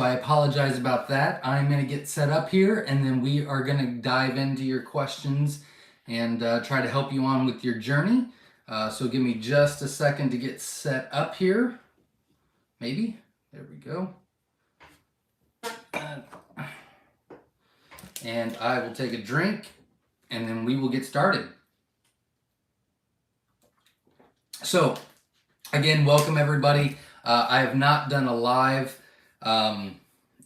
I apologize about that. I'm going to get set up here and then we are going to dive into your questions and try to help you on with your journey. So give me just a second to get set up here. Maybe. There we go. And I will take a drink and then we will get started. So, again, welcome everybody. I have not done a live. I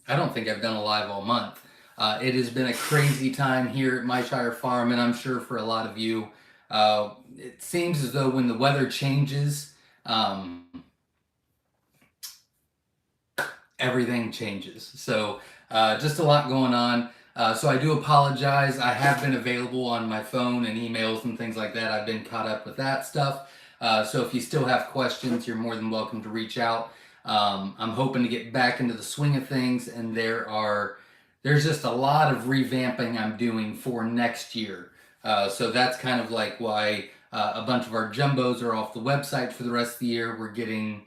don't think I've done a live all month. It has been a crazy time here at Myshire Farm, and I'm sure for a lot of you, it seems as though when the weather changes, everything changes. So just a lot going on. So I do apologize. I have been available on my phone and emails and things like that. I've been caught up with that stuff. So if you still have questions, you're more than welcome to reach out. I'm hoping to get back into the swing of things, and there's just a lot of revamping I'm doing for next year. So that's kind of like why a bunch of our jumbos are off the website for the rest of the year. We're getting,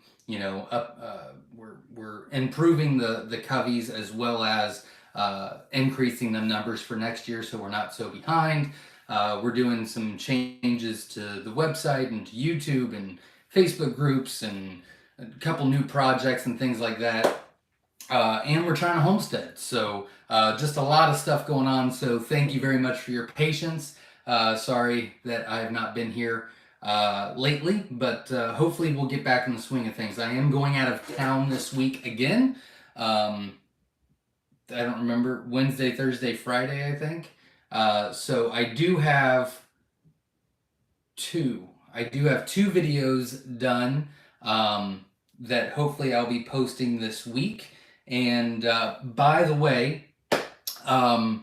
we're improving the coveys as well as increasing the numbers for next year, so we're not so behind. We're doing some changes to the website and to YouTube and Facebook groups and a couple new projects and things like that. And we're trying to homestead. So just a lot of stuff going on. So thank you very much for your patience. Sorry that I have not been here lately, but hopefully we'll get back in the swing of things. I am going out of town this week again. I don't remember, Wednesday, Thursday, Friday, I think. So I do have two videos done that hopefully I'll be posting this week. And by the way, I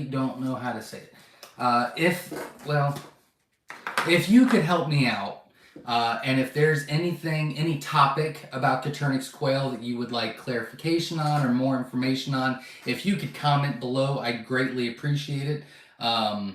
don't know how to say it. If you could help me out, and if there's any topic about Coturnix quail that you would like clarification on or more information on, if you could comment below, I'd greatly appreciate it. I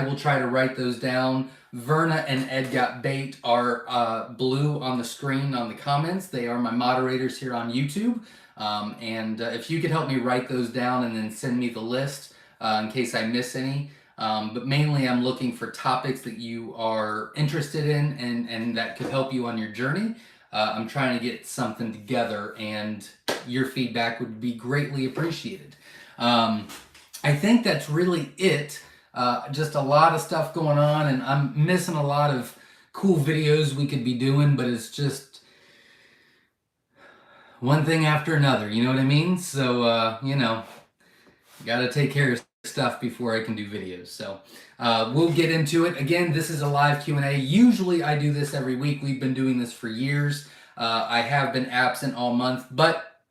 will try to write those down. Verna and Ed Got Bait are blue on the screen on the comments. They are my moderators here on YouTube. And if you could help me write those down and then send me the list in case I miss any. But mainly I'm looking for topics that you are interested in and that could help you on your journey. I'm trying to get something together and your feedback would be greatly appreciated. I think that's really it. Just a lot of stuff going on, and I'm missing a lot of cool videos we could be doing, but it's just one thing after another, you know what I mean? So, gotta take care of stuff before I can do videos. So we'll get into it. Again, this is a live Q&A. Usually I do this every week. We've been doing this for years. I have been absent all month, but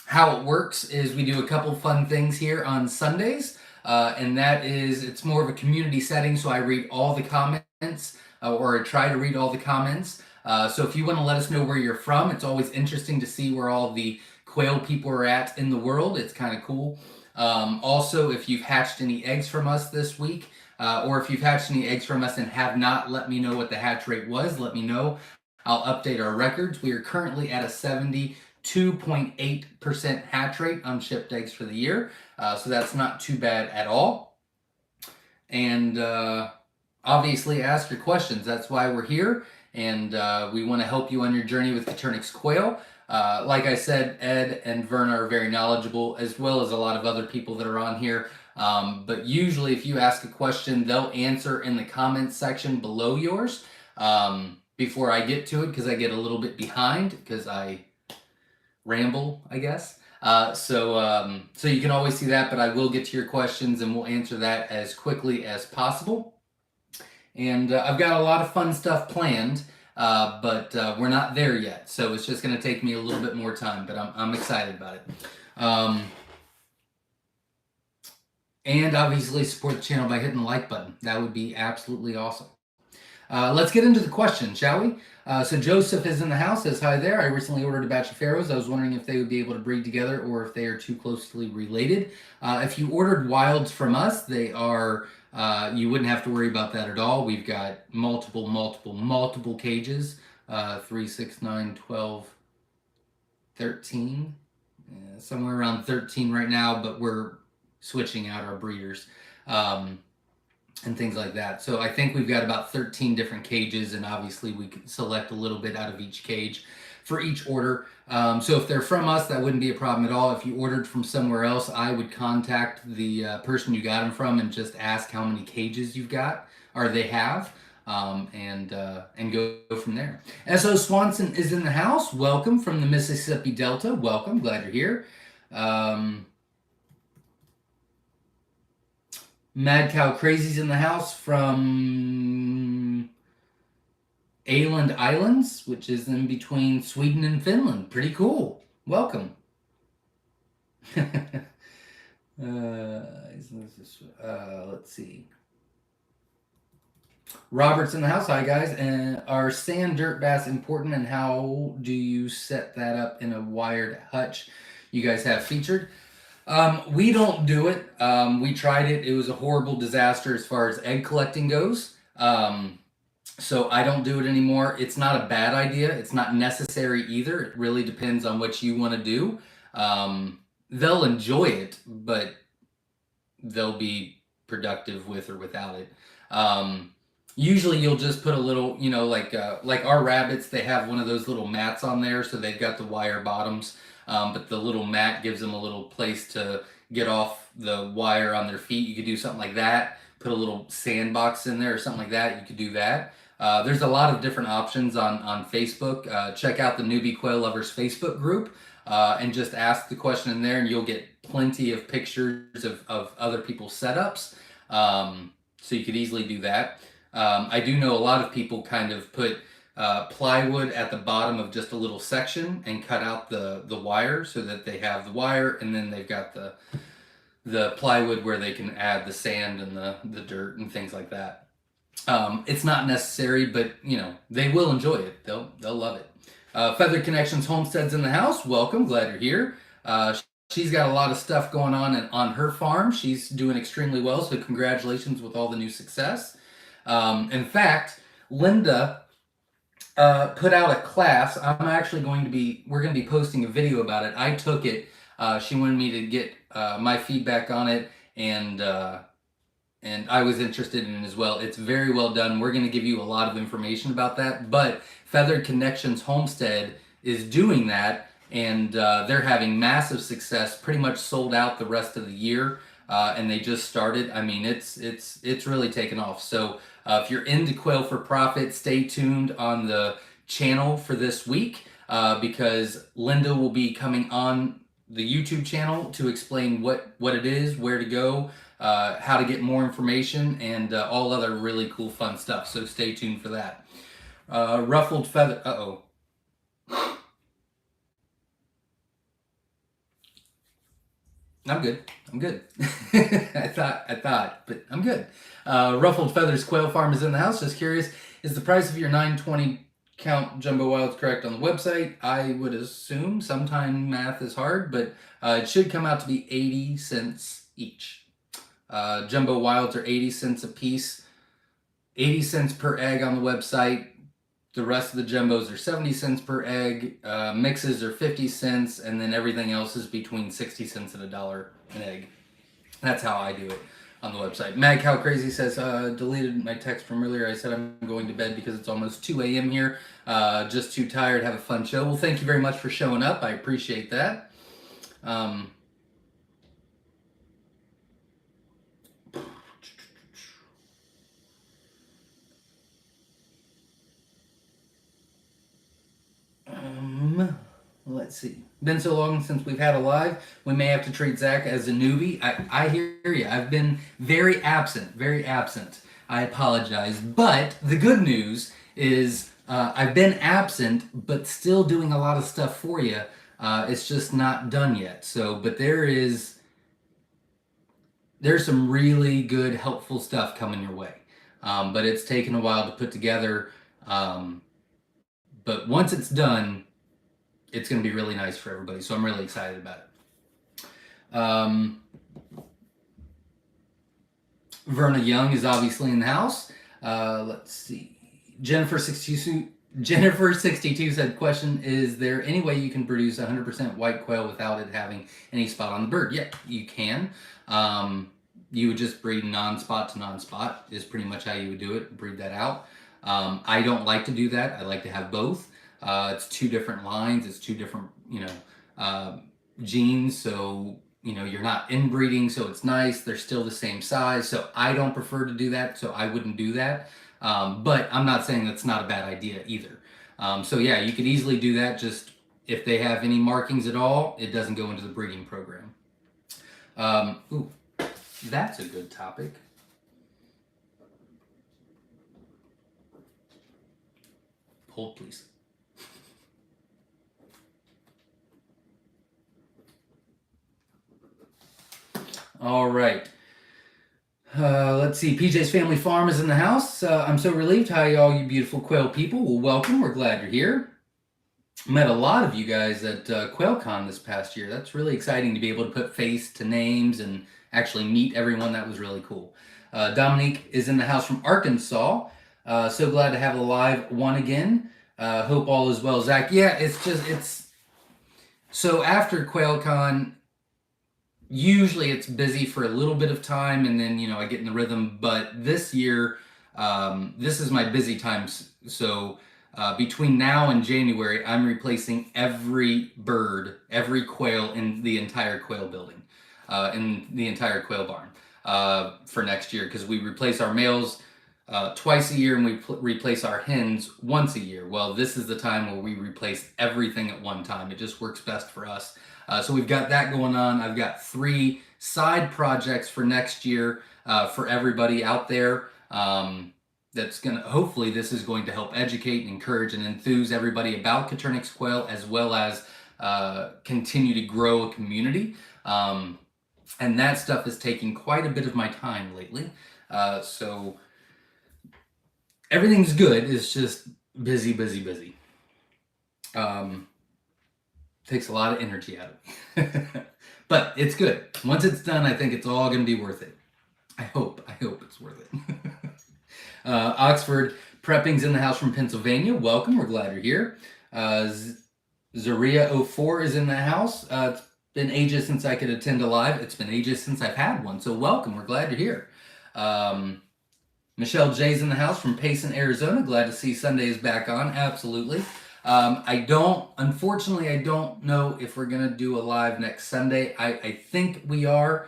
how it works is we do a couple fun things here on Sundays, and that is, it's more of a community setting, so I read all the comments, or I try to read all the comments. So if you want to let us know where you're from, it's always interesting to see where all the quail people are at in the world. It's kind of cool. Also, if you've hatched any eggs from us this week, or if you've hatched any eggs from us and have not let me know what the hatch rate was, let me know. I'll update our records. We are currently at a 72.8% hatch rate on shipped eggs for the year. So that's not too bad at all. And obviously ask your questions. That's why we're here. And we want to help you on your journey with Coturnix quail. Like I said, Ed and Verna are very knowledgeable, as well as a lot of other people that are on here. But usually if you ask a question, they'll answer in the comments section below yours before I get to it, because I get a little bit behind because I ramble, I guess. So you can always see that, but I will get to your questions and we'll answer that as quickly as possible. And I've got a lot of fun stuff planned, but we're not there yet. So it's just going to take me a little bit more time, but I'm excited about it. And obviously support the channel by hitting the like button. That would be absolutely awesome. Let's get into the question, shall we? So Joseph is in the house, says, hi there. I recently ordered a batch of pharaohs. I was wondering if they would be able to breed together or if they are too closely related. If you ordered wilds from us, they are, you wouldn't have to worry about that at all. We've got multiple cages 3, 6, 9, 12, 13. Somewhere around 13 right now, but we're switching out our breeders. And things like that. So I think we've got about 13 different cages, and obviously we can select a little bit out of each cage for each order. So if they're from us, that wouldn't be a problem at all. If you ordered from somewhere else, I would contact the person you got them from and just ask how many cages you've got or they have. And go from there. S.O. Swanson is in the house. Welcome from the Mississippi Delta. Welcome. Glad you're here. Mad Cow Crazy's in the house from Åland Islands, which is in between Sweden and Finland. Pretty cool. Welcome. Let's see. Robert's in the house. Hi, guys. And are sand dirt bass important, and how do you set that up in a wired hutch you guys have featured? We don't do it. We tried it. It was a horrible disaster as far as egg collecting goes. So I don't do it anymore. It's not a bad idea. It's not necessary either. It really depends on what you want to do. They'll enjoy it, but they'll be productive with or without it. Usually you'll just put a little, like our rabbits, they have one of those little mats on there, so they've got the wire bottoms. But the little mat gives them a little place to get off the wire on their feet. You could do something like that. Put a little sandbox in there or something like that. You could do that. There's a lot of different options on Facebook. Check out the Newbie Quail Lovers Facebook group and just ask the question in there, and you'll get plenty of pictures of other people's setups. So you could easily do that. I do know a lot of people kind of put plywood at the bottom of just a little section and cut out the wire so that they have the wire, and then they've got the plywood where they can add the sand and the dirt and things like that. It's not necessary, but they will enjoy it. They'll love it. Feather Connections Homestead's in the house. Welcome, glad you're here. She's got a lot of stuff going on her farm. She's doing extremely well, so congratulations with all the new success. In fact, Linda put out a class. We're going to be posting a video about it. I took it. She wanted me to get my feedback on it, and I was interested in it as well. It's very well done. We're going to give you a lot of information about that, but Feathered Connections Homestead is doing that, and they're having massive success, pretty much sold out the rest of the year, and they just started. I mean, it's really taken off. So if you're into quail for profit, stay tuned on the channel for this week because Linda will be coming on the YouTube channel to explain what it is, where to go, how to get more information, and all other really cool fun stuff. So stay tuned for that. Ruffled feather. Uh-oh. I'm good. I thought, but I'm good. Ruffled Feathers Quail Farm is in the house. Just curious, is the price of your 920 count jumbo wilds correct on the website? I would assume. Sometime math is hard, but it should come out to be 80 cents each. Jumbo wilds are 80 cents a piece, 80 cents per egg on the website. The rest of the jumbos are 70 cents per egg. Mixes are 50 cents, and then everything else is between 60 cents and $1 an egg. That's how I do it on the website. Mad Cow Crazy says, deleted my text from earlier. I said I'm going to bed because it's almost 2 a.m. here. Just too tired. Have a fun show. Well, thank you very much for showing up. I appreciate that. Let's see. Been so long since we've had a live. We may have to treat Zach as a newbie. I hear you. I've been very absent. I apologize. But the good news is I've been absent, but still doing a lot of stuff for you. It's just not done yet. So, but there's some really good, helpful stuff coming your way. But it's taken a while to put together. But once it's done, it's going to be really nice for everybody. So I'm really excited about it. Verna Young is obviously in the house. Let's see. Jennifer Jennifer62 said, question, is there any way you can produce 100% white quail without it having any spot on the bird? Yeah, you can. You would just breed non-spot to non-spot is pretty much how you would do it, breed that out. I don't like to do that. I like to have both. It's two different lines. It's two different, genes. So, you're not inbreeding, so it's nice. They're still the same size. So I don't prefer to do that. So I wouldn't do that. But I'm not saying that's not a bad idea either. So yeah, you could easily do that. Just if they have any markings at all, it doesn't go into the breeding program. Ooh, that's a good topic. Hold, please. All right. Let's see. PJ's Family Farm is in the house. I'm so relieved. Hi, all you beautiful quail people. Well, welcome. We're glad you're here. Met a lot of you guys at QuailCon this past year. That's really exciting to be able to put face to names and actually meet everyone. That was really cool. Dominique is in the house from Arkansas. So glad to have a live one again. Hope all is well, Zach. Yeah, it's so after QuailCon, usually it's busy for a little bit of time and then I get in the rhythm, but this year this is my busy times. So between now and January, I'm replacing every bird, every quail in the entire quail building, in the entire quail barn for next year, because we replace our males twice a year and we replace our hens once a year. Well, this is the time where we replace everything at one time. It just works best for us. So we've got that going on. I've got 3 side projects for next year for everybody out there. That's going to, hopefully this is going to help educate and encourage and enthuse everybody about Coturnix quail, as well as continue to grow a community. And that stuff is taking quite a bit of my time lately. So everything's good. It's just busy, busy, busy. Takes a lot of energy out of me. But it's good. Once it's done, I think it's all going to be worth it. I hope it's worth it. Oxford Prepping's in the house from Pennsylvania. Welcome. We're glad you're here. Zaria04 is in the house. It's been ages since I could attend a live. It's been ages since I've had one. So welcome. We're glad you're here. Michelle J's in the house from Payson, Arizona. Glad to see Sunday is back on. Absolutely. Unfortunately, I don't know if we're going to do a live next Sunday. I think we are.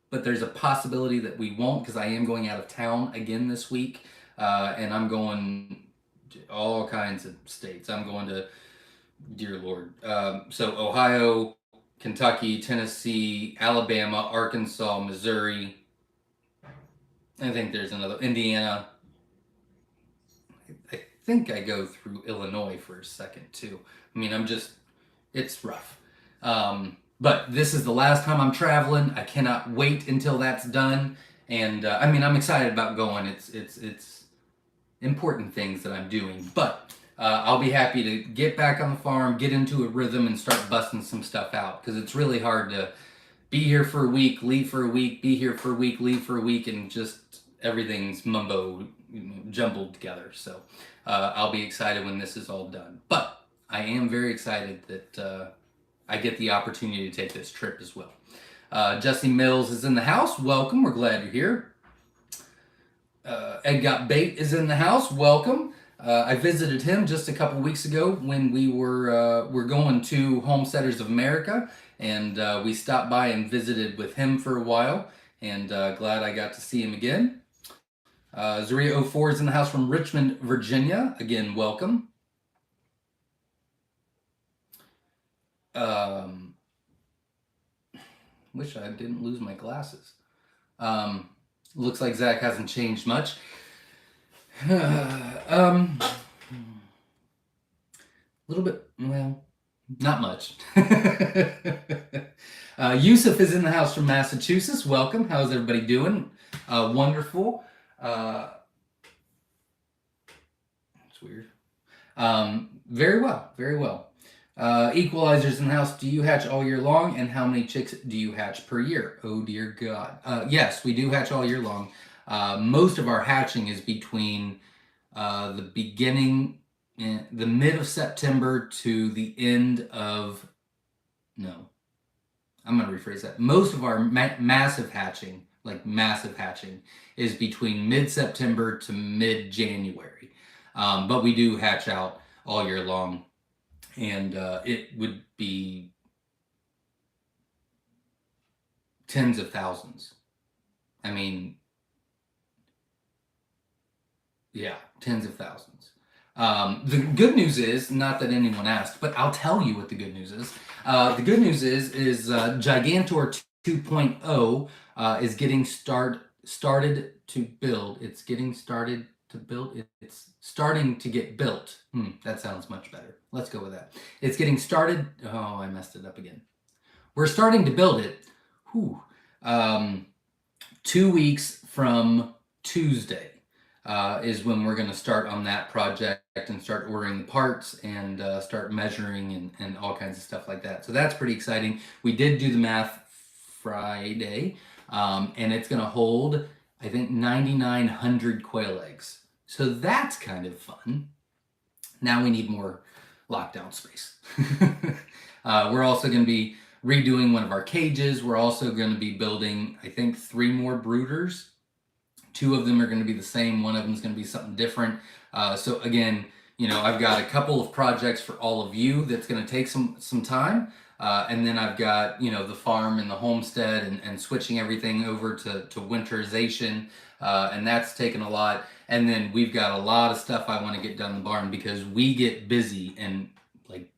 But there's a possibility that we won't, because I am going out of town again this week. And I'm going to all kinds of states. I'm going to, dear Lord. So Ohio, Kentucky, Tennessee, Alabama, Arkansas, Missouri. I think there's another, Indiana. I think I go through Illinois for a second too. I mean, it's rough. But this is the last time I'm traveling. I cannot wait until that's done. And I'm excited about going. It's important things that I'm doing. But I'll be happy to get back on the farm, get into a rhythm, and start busting some stuff out. Because it's really hard to be here for a week, leave for a week, be here for a week, leave for a week, and just everything's mumbo jumbled together. So I'll be excited when this is all done. But I am very excited that I get the opportunity to take this trip as well. Jesse Mills is in the house. Welcome. We're glad you're here. Ed Got Bait is in the house. Welcome. I visited him just a couple weeks ago when we were going to Homesteaders of America, and we stopped by and visited with him for a while, and glad I got to see him again. Zaria04 is in the house from Richmond, Virginia. Again, welcome. Wish I didn't lose my glasses. Looks like Zach hasn't changed much. A little bit, well, not much. Yusuf is in the house from Massachusetts. Welcome. How's everybody doing? Wonderful. It's weird. Very well, very well. Equalizers in the house. Do you hatch all year long, and how many chicks do you hatch per year? Oh dear God. Yes, we do hatch all year long. Most of our hatching is between the mid of September to the end of, no, I'm going to rephrase that. Most of our massive hatching, like massive hatching, is between mid-September to mid-January. But we do hatch out all year long, and it would be tens of thousands. I mean, yeah, tens of thousands. The good news is, not that anyone asked, but I'll tell you what the good news is. The good news is Gigantor 2.0 is getting started to build. It's getting started to build. It's starting to get built. That sounds much better. Let's go with that. It's getting started. Oh, I messed it up again. We're starting to build it. Whew. 2 weeks from Tuesday is when we're going to start on that project and start ordering the parts and start measuring and all kinds of stuff like that. So that's pretty exciting. We did do the math Friday, and it's going to hold, I think, 9,900 quail eggs. So that's kind of fun. Now we need more lockdown space. We're also going to be redoing one of our cages. We're also going to be building, I think, 3 more brooders. 2 of them are going to be the same. One of them is going to be something different. So again, I've got a couple of projects for all of you that's going to take some time. And then I've got, the farm and the homestead and switching everything over to winterization. And that's taken a lot. And then we've got a lot of stuff I want to get done in the barn because we get busy and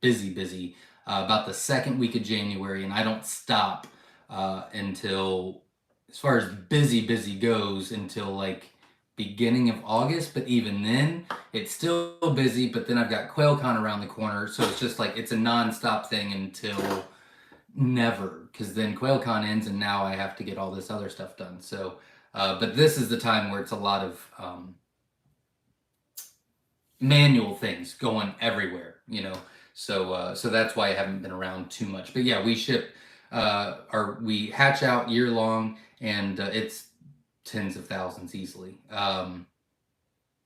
busy about the second week of January. And I don't stop until, as far as busy goes, until beginning of August. But even then, it's still busy. But then I've got QuailCon around the corner. So it's just it's a nonstop thing until never. Because then QuailCon ends and now I have to get all this other stuff done. So, but this is the time where it's a lot of manual things going everywhere, So that's why I haven't been around too much. But yeah, we ship, we hatch out year long, and it's tens of thousands easily.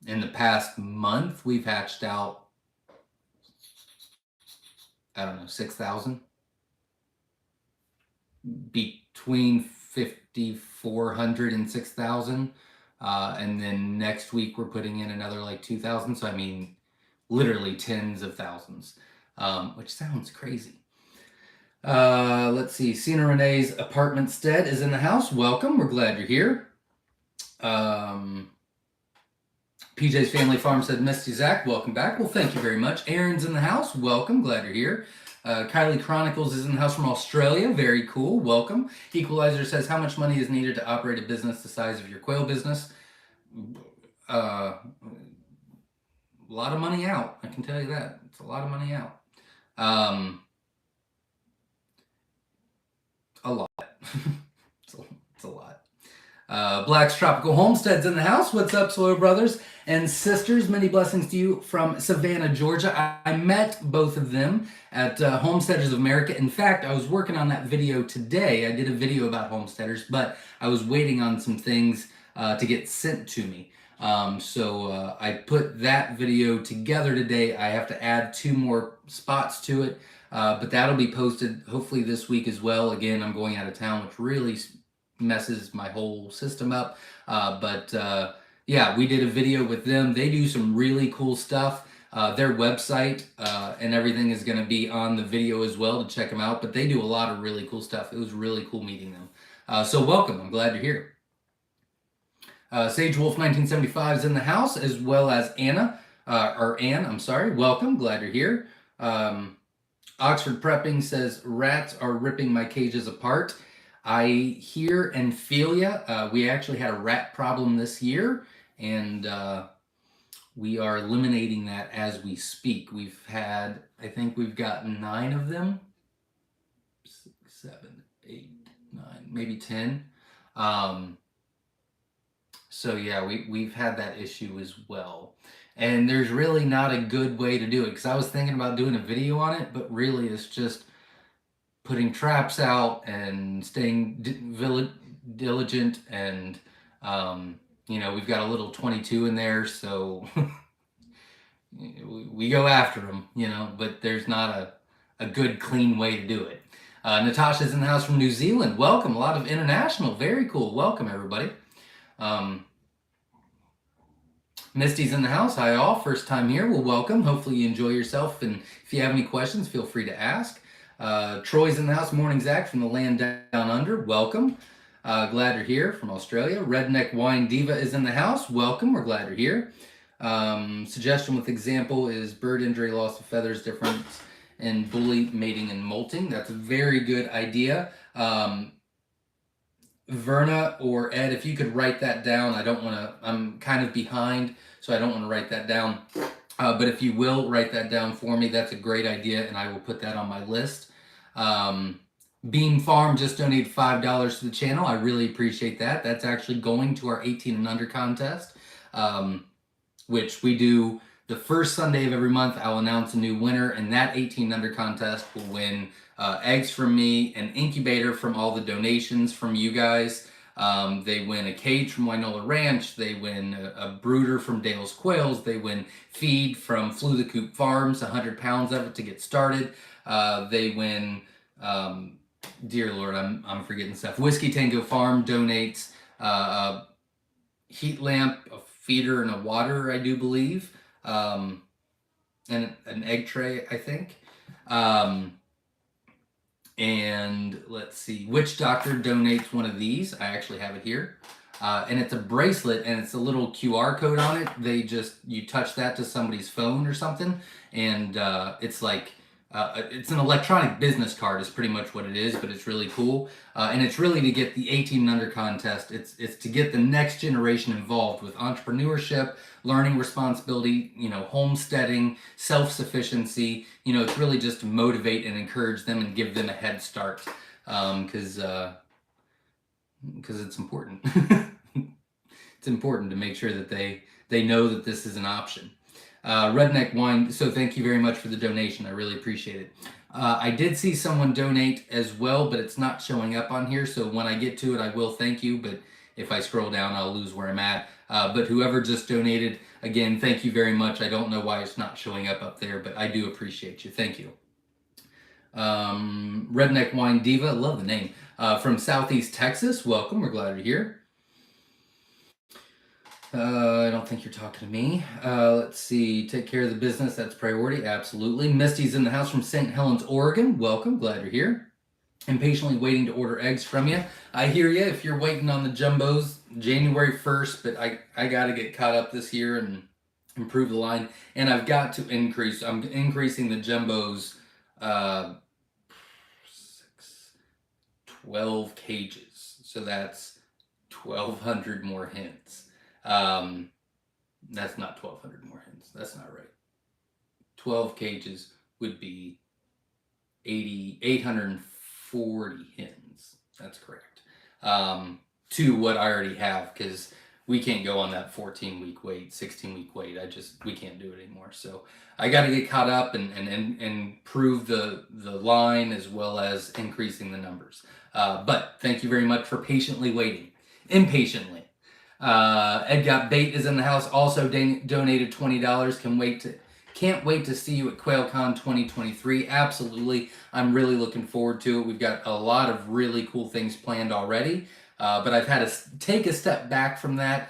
In the past month, we've hatched out, I don't know, 6,000. Between 5,400 and 6,000. And then next week we're putting in another 2,000. So I mean, literally tens of thousands, which sounds crazy. Let's see. Cena Renee's apartment stead is in the house. Welcome. We're glad you're here. PJ's Family Farm said, Misty Zach, welcome back. Well, thank you very much. Aaron's in the house. Welcome. Glad you're here. Kylie Chronicles is in the house from Australia. Very cool. Welcome. Equalizer says, how much money is needed to operate a business the size of your quail business? A lot of money out. I can tell you that. It's a lot of money out. A lot. It's a lot. Black's Tropical Homestead's in the house. What's up, Soil Brothers and sisters? Many blessings to you from Savannah, Georgia. I met both of them at Homesteaders of America. In fact, I was working on that video today. I did a video about homesteaders, but I was waiting on some things to get sent to me. So I put that video together today. I have to add 2 more spots to it, but that'll be posted hopefully this week as well. Again, I'm going out of town, which really messes my whole system up. Yeah, we did a video with them. They do some really cool stuff. Their website and everything is going to be on the video as well to check them out. But they do a lot of really cool stuff. It was really cool meeting them. So welcome. I'm glad you're here. Sage Wolf 1975 is in the house, as well as Anne, I'm sorry. Welcome. Glad you're here. Oxford Prepping says, rats are ripping my cages apart. I hear and feel ya. We actually had a rat problem this year, and we are eliminating that as we speak. I think we've got 9 of them. 6, 7, 8, 9, maybe 10. So yeah, we've had that issue as well. And there's really not a good way to do it, because I was thinking about doing a video on it, but really it's just putting traps out and staying diligent, and we've got a little 22 in there, so we go after them, but there's not a good, clean way to do it. Natasha's in the house from New Zealand. Welcome. A lot of international. Very cool. Welcome, everybody. Misty's in the house. Hi, all. First time here. Well, welcome. Hopefully you enjoy yourself. And if you have any questions, feel free to ask. Troy's in the house. Morning, Zach, from the land down under. Welcome. Glad you're here from Australia. Redneck Wine Diva is in the house. Welcome. We're glad you're here. Suggestion with example is bird injury, loss of feathers, difference in bully, mating, and molting. That's a very good idea. Verna or Ed, if you could write that down. I'm kind of behind, so I don't want to write that down. But if you will write that down for me, that's a great idea, and I will put that on my list. Bean Farm just donated $5 to the channel. I really appreciate that. That's actually going to our 18 and under contest, which we do the first Sunday of every month. I'll announce a new winner, and that 18 and under contest will win eggs from me, an incubator from all the donations from you guys. They win a cage from Wynola Ranch. They win a brooder from Dale's Quails. They win feed from Flew the Coop Farms, 100 pounds of it to get started. They win, dear Lord, I'm forgetting stuff. Whiskey Tango Farm donates a heat lamp, a feeder, and a water, I do believe, and an egg tray, I think. And let's see, Witch Doctor donates one of these. I actually have it here. And it's a bracelet, and it's a little QR code on it. You touch that to somebody's phone or something, and it's like, it's an electronic business card is pretty much what it is, but it's really cool. And it's really to get the 18 and under contest. It's to get the next generation involved with entrepreneurship, learning responsibility, homesteading, self-sufficiency. It's really just to motivate and encourage them and give them a head start, because it's important. It's important to make sure that they know that this is an option. Redneck Wine, so thank you very much for the donation. I really appreciate it. I did see someone donate as well, but it's not showing up on here, so when I get to it, I will thank you, but if I scroll down, I'll lose where I'm at. But whoever just donated, again, thank you very much. I don't know why it's not showing up there, but I do appreciate you. Thank you. Redneck Wine Diva, love the name, from Southeast Texas. Welcome. We're glad you're here. I don't think you're talking to me. Let's see. Take care of the business. That's priority. Absolutely. Misty's in the house from St. Helens, Oregon. Welcome. Glad you're here. Impatiently waiting to order eggs from you. I hear you. If you're waiting on the jumbos, January 1st, but I got to get caught up this year and improve the line. And I've got to increase. I'm increasing the jumbos 12 cages. So that's 1,200 more hens. That's not 1,200 more hens. That's not right. 12 cages would be 840 hens. That's correct. To what I already have, because we can't go on that 14-week wait, 16-week wait. We can't do it anymore. So I got to get caught up and improve the line as well as increasing the numbers. But thank you very much for patiently waiting. Impatiently. Ed Got Bait is in the house, also donated $20. Can't wait to see you at QuailCon 2023. Absolutely. I'm really looking forward to it. We've got a lot of really cool things planned already, but I've had to take a step back from that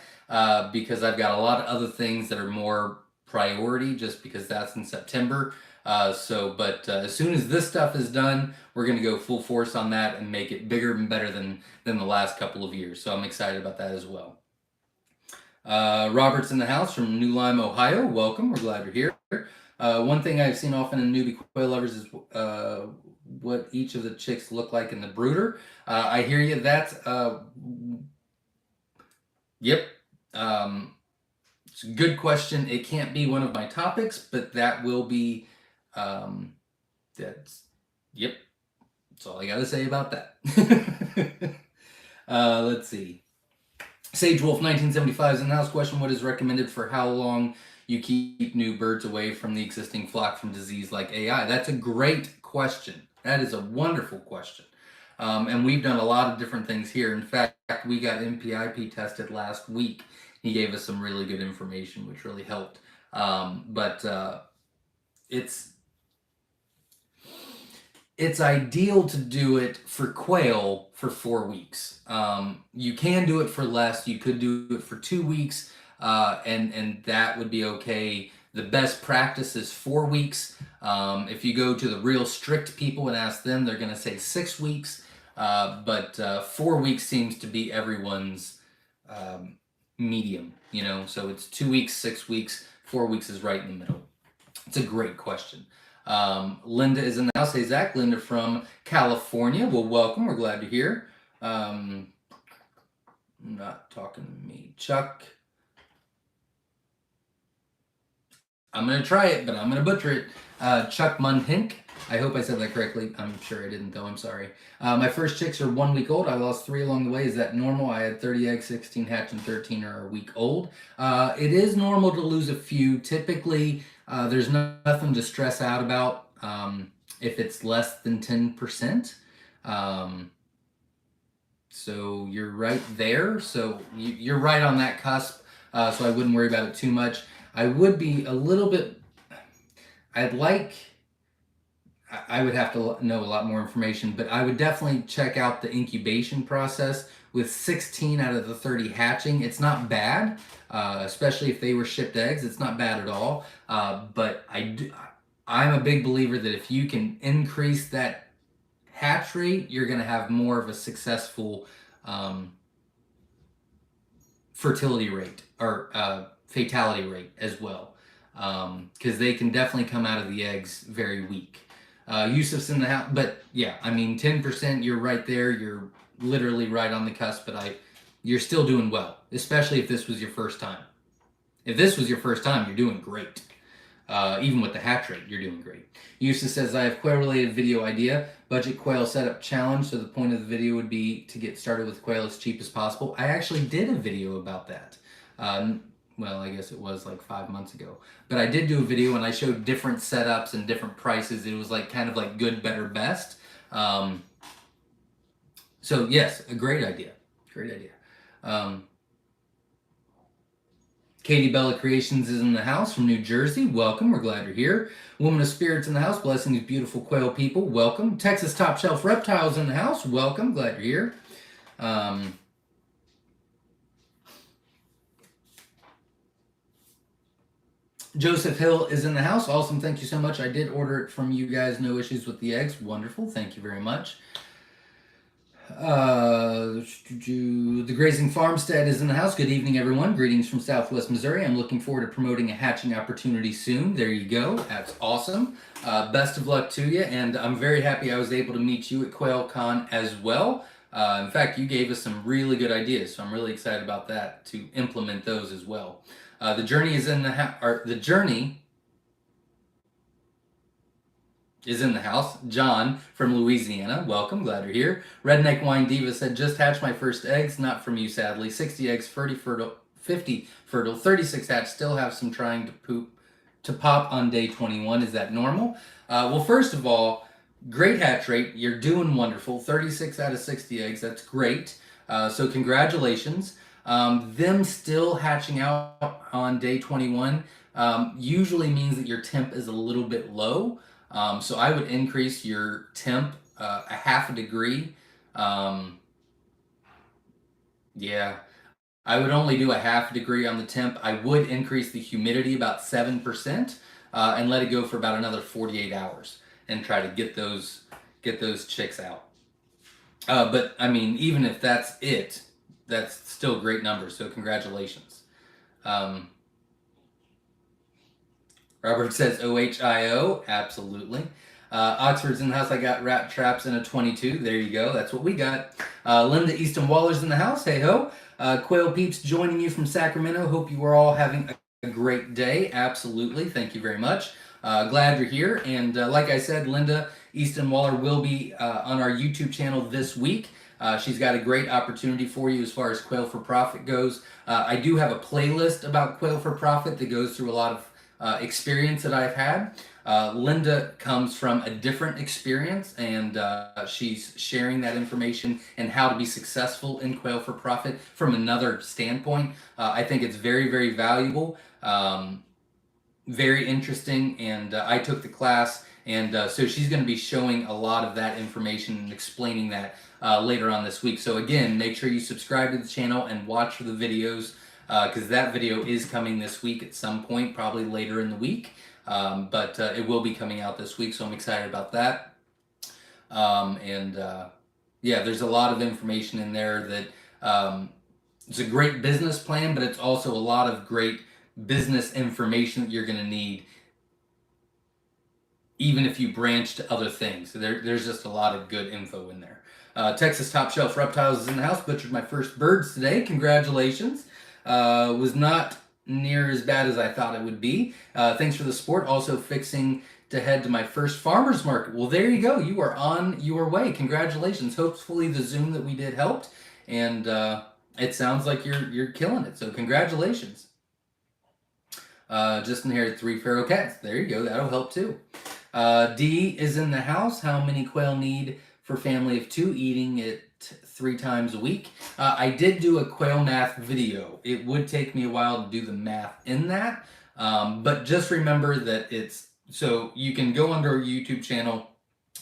because I've got a lot of other things that are more priority, just because that's in September. But as soon as this stuff is done, we're going to go full force on that and make it bigger and better than the last couple of years. So I'm excited about that as well. Robert's in the house from New Lyme, Ohio. Welcome. We're glad you're here. One thing I've seen often in newbie quail lovers is what each of the chicks look like in the brooder. I hear you. That's yep. It's a good question. It can't be one of my topics, but that will be. That's yep. That's all I got to say about that. Let's see. Sage Wolf 1975 is in the house. Question: what is recommended for how long you keep new birds away from the existing flock from disease like AI? That's a great question. That is a wonderful question. And we've done a lot of different things here. In fact, we got MPIP tested last week. He gave us some really good information, which really helped. But it's it's ideal to do it for quail for 4 weeks. You can do it for less. You could do it for 2 weeks, and that would be okay. The best practice is 4 weeks. If you go to the real strict people and ask them, they're going to say 6 weeks. But 4 weeks seems to be everyone's medium, you know. So it's 2 weeks, 6 weeks, 4 weeks is right in the middle. It's a great question. Linda is in the house. Hey, Zach. Linda from California. Well, welcome. We're glad you're here. Not talking to me. Chuck. I'm going to try it, but I'm going to butcher it. Chuck Munhink. I hope I said that correctly. I'm sure I didn't, though. I'm sorry. My first chicks are 1 week old. I lost 3 along the way. Is that normal? I had 30 eggs, 16 hatched, and 13 are a week old. It is normal to lose a few. Typically, there's nothing to stress out about if it's less than 10%. So you're right there. So you're right on that cusp. So I wouldn't worry about it too much. I would be a little bit, I would have to know a lot more information, but I would definitely check out the incubation process with 16 out of the 30 hatching. It's not bad, especially if they were shipped eggs. It's not bad at all. But I'm a big believer that if you can increase that hatch rate, you're going to have more of a successful fertility rate or fatality rate as well, because they can definitely come out of the eggs very weak. Yusuf's in the house, but yeah, I mean 10%. You're right there. You're literally right on the cusp. But you're still doing well, especially if this was your first time. If this was your first time, you're doing great. Even with the hatch rate, you're doing great. Yusuf says, I have quail-related video idea. Budget quail setup challenge. So the point of the video would be to get started with quail as cheap as possible. I actually did a video about that. Well, I guess it was like 5 months ago. But I did do a video and I showed different setups and different prices. It was like kind of like good, better, best. So yes, a great idea. Great idea. Katie Bella Creations is in the house from New Jersey. Welcome. We're glad you're here. Woman of Spirits in the house. Blessing these beautiful quail people. Welcome. Texas Top Shelf Reptiles in the house. Welcome. Glad you're here. Joseph Hill is in the house. Awesome. Thank you so much. I did order it from you guys. No issues with the eggs. Wonderful. Thank you very much. The Grazing Farmstead is in the house. Good evening, everyone. Greetings from Southwest Missouri. I'm looking forward to promoting a hatching opportunity soon. There you go. That's awesome. Best of luck to you. And I'm very happy I was able to meet you at QuailCon as well. In fact, you gave us some really good ideas, so I'm really excited about that to implement those as well. The Journey is in the house. The Journey is in the house. John from Louisiana. Welcome. Glad you're here. Redneck Wine Diva said, just hatched my first eggs. Not from you, sadly. 60 eggs, 50 fertile, 36 hatched. Still have some trying to pop on day 21. Is that normal? Well, first of all, great hatch rate. You're doing wonderful. 36 out of 60 eggs. That's great. So congratulations. Them still hatching out on day 21 usually means that your temp is a little bit low. So I would increase your temp a half a degree. Yeah, I would only do a half a degree on the temp. I would increase the humidity about 7% and let it go for about another 48 hours and try to get those chicks out. But I mean, even if that's it, that's still great numbers. So congratulations. Robert says OHIO. Absolutely. Oxford's in the house. I got rat traps in a 22. There you go. That's what we got. Linda Easton Waller's in the house. Hey ho. Quail Peeps joining you from Sacramento. Hope you are all having a great day. Absolutely. Thank you very much. Glad you're here. And like I said, Linda Easton Waller will be on our YouTube channel this week. She's got a great opportunity for you as far as Quail for Profit goes. I do have a playlist about Quail for Profit that goes through a lot of experience that I've had. Linda comes from a different experience, and she's sharing that information and how to be successful in Quail for Profit from another standpoint. I think it's very, very valuable. very interesting, and I took the class, and so she's going to be showing a lot of that information and explaining that later on this week. So again, make sure you subscribe to the channel and watch for the videos, because that video is coming this week at some point, probably later in the week, but it will be coming out this week, so I'm excited about that. And yeah, there's a lot of information in there that it's a great business plan, but it's also a lot of great business information that you're going to need even if you branch to other things. So there's just a lot of good info in there. Texas Top Shelf Reptiles is in the house. Butchered my first birds today. Congratulations. Was not near as bad as I thought it would be. Thanks for the support. Also fixing to head to my first farmer's market. Well, there you go. You are on your way. Congratulations. Hopefully the Zoom that we did helped, and it sounds like you're killing it. So congratulations. Just inherited 3 feral cats. There you go. That'll help too. D is in the house. How many quail need for family of 2 eating it 3 times a week? I did do a quail math video. It would take me a while to do the math in that, but just remember that so you can go under our YouTube channel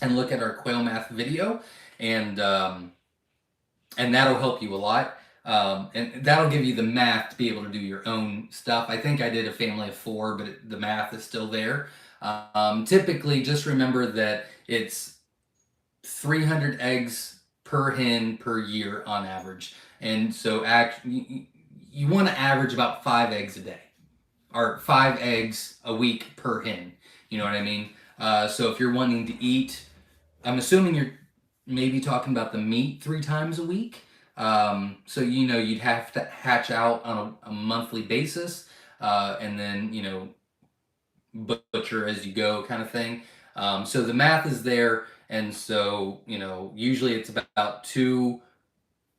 and look at our quail math video, and that'll help you a lot. And that'll give you the math to be able to do your own stuff. I think I did a family of 4, but the math is still there. Typically, just remember that it's 300 eggs per hen per year on average. And so you want to average about 5 eggs a day, or 5 eggs a week per hen. You know what I mean? So if you're wanting to eat, I'm assuming you're maybe talking about the meat 3 times a week. So, you'd have to hatch out on a monthly basis, and then, butcher as you go kind of thing. So the math is there. And so, usually it's about 2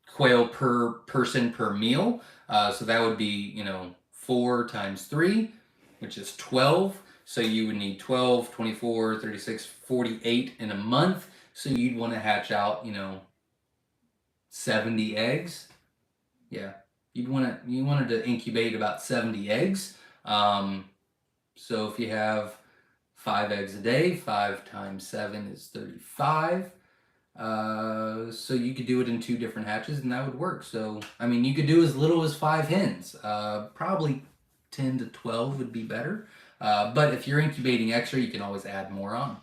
quail per person per meal. So that would be, 4 times 3, which is 12. So you would need 12, 24, 36, 48 in a month. So you'd want to hatch out, 70 eggs. Yeah, you wanted to incubate about 70 eggs. So if you have 5 eggs a day, 5 times 7 is 35. So you could do it in 2 different hatches, and that would work. So, I mean, you could do as little as 5 hens. Probably 10 to 12 would be better. But if you're incubating extra, you can always add more on.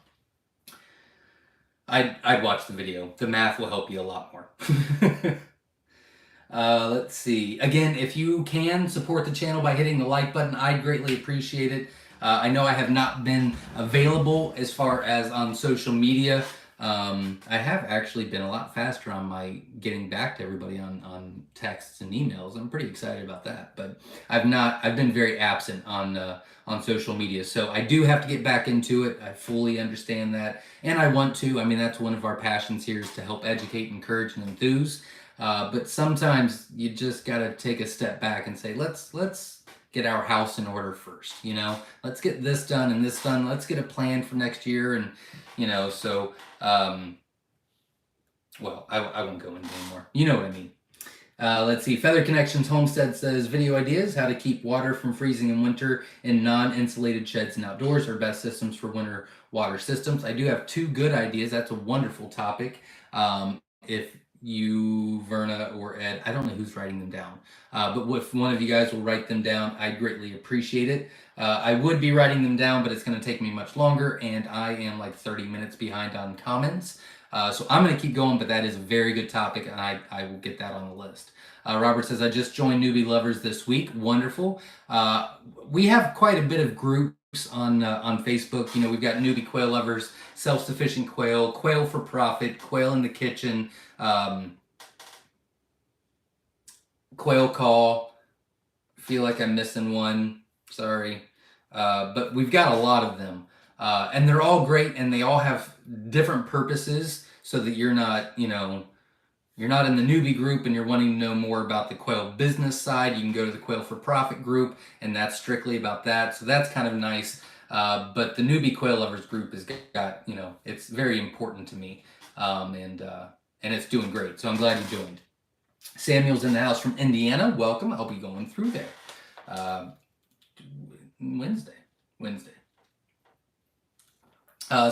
I'd watch the video. The math will help you a lot more. Let's see. Again, if you can support the channel by hitting the like button, I'd greatly appreciate it. I know I have not been available as far as on social media. I have actually been a lot faster on my getting back to everybody on texts and emails. I'm pretty excited about that, but I've been very absent on social media. So I do have to get back into it. I fully understand that, and I want to. I mean, that's one of our passions here, is to help educate, encourage, and enthuse. But sometimes you just got to take a step back and say, let's get our house in order first, let's get this done and this done. Let's get a plan for next year. And, so, well, I won't go into anymore. You know what I mean? Let's see. Feather Connections Homestead says, video ideas, how to keep water from freezing in winter in non-insulated sheds and outdoors, or best systems for winter water systems. I do have 2 good ideas. That's a wonderful topic. If you, Verna, or Ed, I don't know who's writing them down, but if one of you guys will write them down, I'd greatly appreciate it. I would be writing them down, but it's going to take me much longer, and I am like 30 minutes behind on comments. So I'm going to keep going, but that is a very good topic, and I will get that on the list. Robert says, I just joined Newbie Lovers this week. Wonderful. We have quite a bit of groups on Facebook. We've got Newbie Quail Lovers, Self-Sufficient Quail, Quail for Profit, Quail in the Kitchen, Quail Call. Feel like I'm missing one. Sorry. But we've got a lot of them. And they're all great, and they all have different purposes, so that you're not, you're not in the newbie group and you're wanting to know more about the quail business side. You can go to the Quail for Profit group, and that's strictly about that. So that's kind of nice. But the Newbie Quail Lovers group has got, it's very important to me. And it's doing great. So I'm glad you joined. Samuel's in the house from Indiana. Welcome. I'll be going through there Wednesday. Wednesday.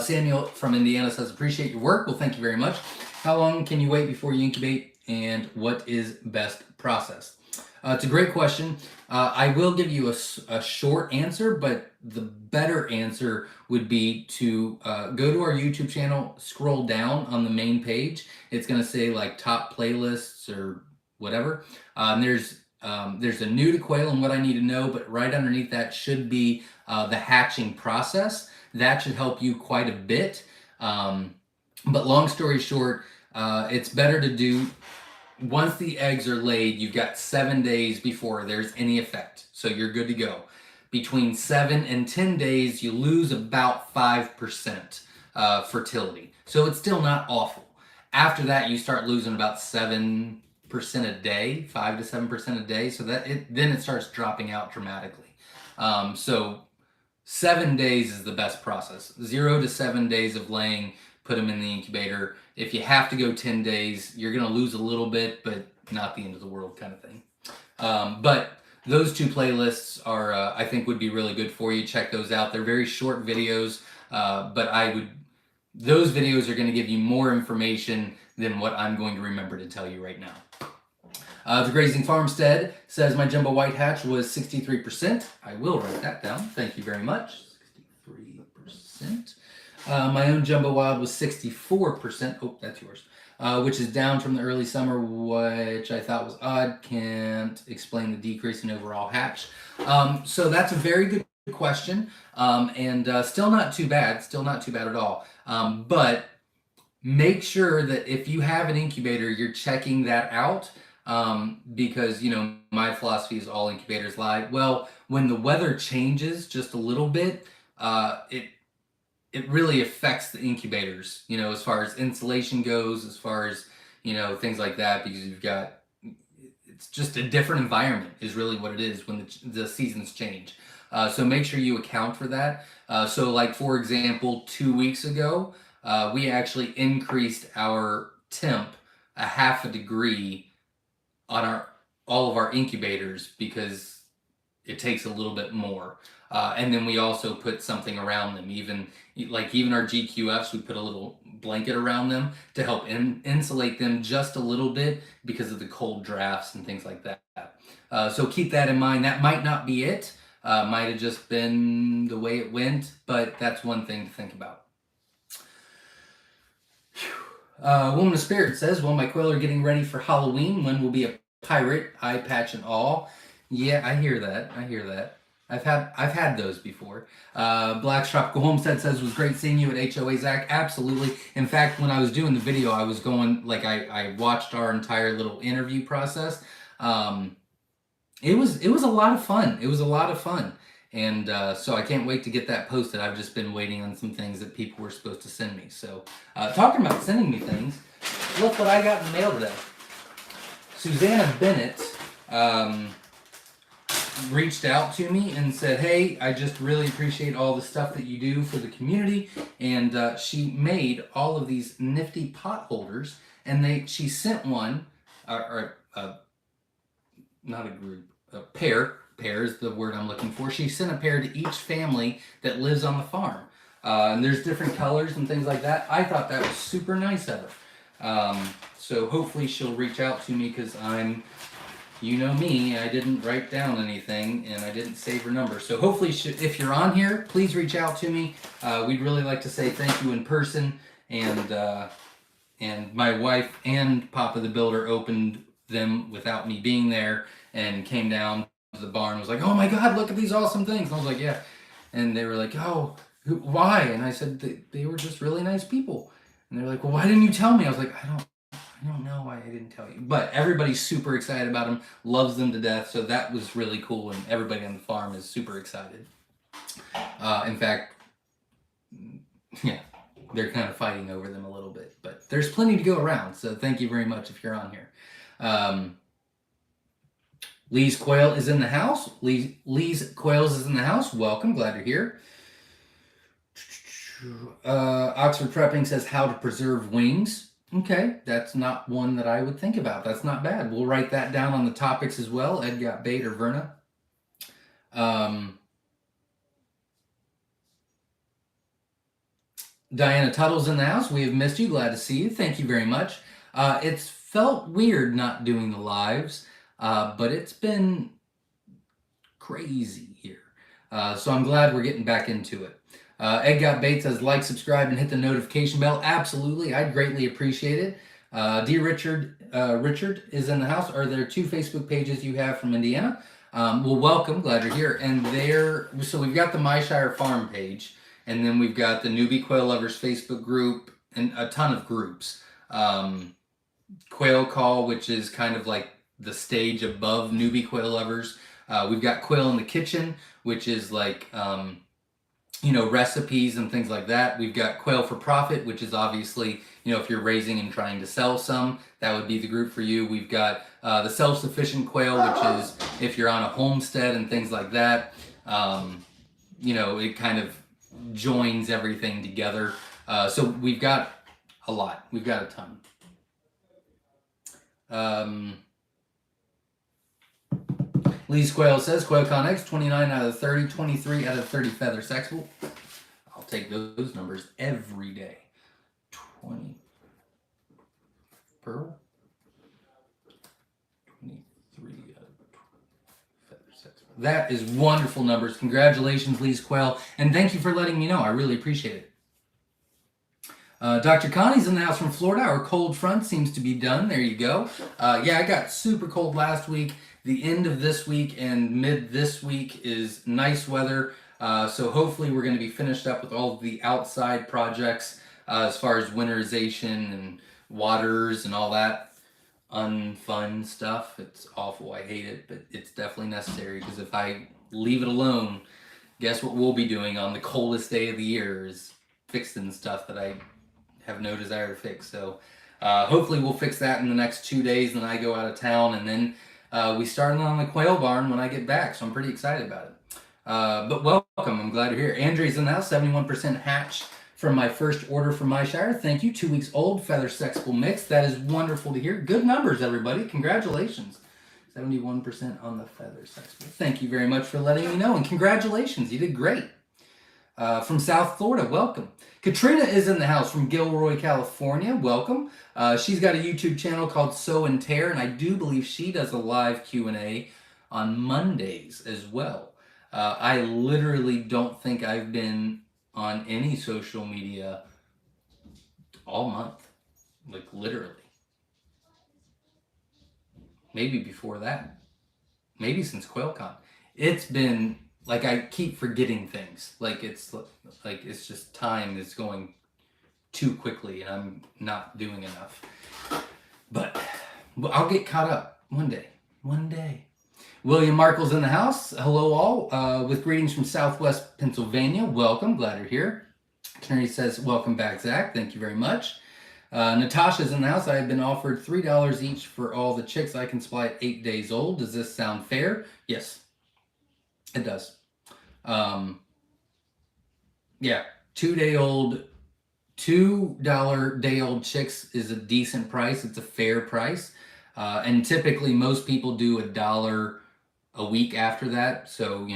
Samuel from Indiana says, appreciate your work. Well, thank you very much. How long can you wait before you incubate, and what is best process? It's a great question. I will give you a short answer, but the better answer would be to go to our YouTube channel, scroll down on the main page. It's going to say like top playlists or whatever. And there's a new to quail and what I need to know, but right underneath that should be the hatching process. That should help you quite a bit. But long story short, it's better to do, once the eggs are laid, you've got 7 days before there's any effect. So you're good to go. Between 7 and 10 days, you lose about 5% fertility. So it's still not awful. After that, you start losing about 7% a day, 5 to 7% a day. So then it starts dropping out dramatically. So 7 days is the best process. 0 to 7 days of laying, put them in the incubator. If you have to go 10 days, you're going to lose a little bit, but not the end of the world kind of thing. But those two playlists are, I think, would be really good for you. Check those out. They're very short videos, but those videos are going to give you more information than what I'm going to remember to tell you right now. The Grazing Farmstead says my jumbo white hatch was 63%. I will write that down. Thank you very much. 63%. My own jumbo wild was 64%. Oh, that's yours. Which is down from the early summer, which I thought was odd. Can't explain the decrease in overall hatch. So that's a very good question, and still not too bad. Still not too bad at all. But make sure that if you have an incubator, you're checking that out. Because, my philosophy is all incubators lie. Well, when the weather changes just a little bit, it really affects the incubators, as far as insulation goes, as far as, things like that, because it's just a different environment is really what it is when the seasons change. So make sure you account for that. So like, for example, 2 weeks ago, we actually increased our temp a half a degree on all of our incubators because it takes a little bit more. And then we also put something around them. Even our GQFs, we put a little blanket around them to help insulate them just a little bit because of the cold drafts and things like that. So keep that in mind. That might not be it. Might have just been the way it went, but that's one thing to think about. Woman of Spirit says, well, my quail are getting ready for Halloween. When will be a pirate, eye patch and all? Yeah, I hear that. I've had those before. Black Tropical Homestead says, was great seeing you at HOA, Zach. Absolutely. In fact, when I was doing the video, I was going, I watched our entire little interview process. It was a lot of fun. And so I can't wait to get that posted. I've just been waiting on some things that people were supposed to send me. So talking about sending me things, look what I got in the mail today. Susanna Bennett reached out to me and said, hey, I just really appreciate all the stuff that you do for the community. And she made all of these nifty pot holders. And she sent one, not a group, a pair is the word I'm looking for. She sent a pair to each family that lives on the farm. And there's different colors and things like that. I thought that was super nice of her. So hopefully she'll reach out to me because you know me, I didn't write down anything and I didn't save her number. So hopefully if you're on here, please reach out to me. We'd really like to say thank you in person. And my wife and Papa the Builder opened them without me being there and came down to the barn and was like, oh my God, look at these awesome things. And I was like, yeah. And they were like, oh, why? And I said, they were just really nice people. And they're like, well, why didn't you tell me? I was like, I don't know why I didn't tell you. But everybody's super excited about them, loves them to death. So that was really cool. And everybody on the farm is super excited. In fact, yeah, they're kind of fighting over them a little bit. But there's plenty to go around. So thank you very much if you're on here. Lee's Quail is in the house. Lee's Quails is in the house. Welcome. Glad you're here. Oxford Prepping says how to preserve wings. Okay, that's not one that I would think about. That's not bad. We'll write that down on the topics as well. Ed got bait or Verna. Diana Tuttle's in the house. We have missed you. Glad to see you. Thank you very much. It's felt weird not doing the lives, but it's been crazy here. So I'm glad we're getting back into it. Ed Got Bait says, like, subscribe, and hit the notification bell. Absolutely. I'd greatly appreciate it. Dear Richard, Richard is in the house. Are there 2 Facebook pages you have from Indiana? Well, welcome. Glad you're here. And so we've got the Myshire Farn page, and then we've got the Newbie Quail Lovers Facebook group, and a ton of groups. Quail Call, which is kind of like the stage above Newbie Quail Lovers. We've got Quail in the Kitchen, which is like, recipes and things like that. We've got Quail for Profit, which is obviously, if you're raising and trying to sell some, that would be the group for you. We've got the Self-Sufficient Quail, which is if you're on a homestead and things like that. It kind of joins everything together. So we've got a lot. We've got a ton. Lee's Quail says, QuailCon X, 29 out of 30, 23 out of 30 feather sexable. I'll take those numbers every day. 20 pearl, 23 out of feather sexable. That is wonderful numbers. Congratulations, Lee's Quail, and thank you for letting me know. I really appreciate it. Dr. Connie's in the house from Florida. Our cold front seems to be done. There you go. Yeah, I got super cold last week. The end of this week and mid this week is nice weather. So hopefully we're going to be finished up with all of the outside projects as far as winterization and waters and all that unfun stuff. It's awful. I hate it, but it's definitely necessary, because if I leave it alone, guess what we'll be doing on the coldest day of the year is fixing stuff that I have no desire to fix. So hopefully we'll fix that in the next 2 days, and then I go out of town, and then we started on the quail barn when I get back, so I'm pretty excited about it. But welcome. I'm glad you're here. Andre's in the house, 71% hatch from my first order from Myshire. Thank you. 2 weeks old, feather sexable mix. That is wonderful to hear. Good numbers, everybody. Congratulations. 71% on the feather sexable. Thank you very much for letting me know, and congratulations. You did great. From South Florida, welcome. Katrina is in the house from Gilroy, California. Welcome. She's got a YouTube channel called Sow and Tear, and I do believe she does a live Q&A on Mondays as well. I literally don't think I've been on any social media all month. Like, literally. Maybe before that. Maybe since QuailCon. It's been... like, I keep forgetting things. It's just time is going too quickly, and I'm not doing enough. But I'll get caught up one day. One day. William Markle's in the house. Hello, all. With greetings from Southwest Pennsylvania. Welcome. Glad you're here. Attorney says, welcome back, Zach. Thank you very much. Natasha's in the house. I have been offered $3 each for all the chicks I can supply at 8 days old. Does this sound fair? Yes. It does. Yeah, $2 day old chicks is a decent price. It's a fair price. And typically most people do $1 a week after that. So,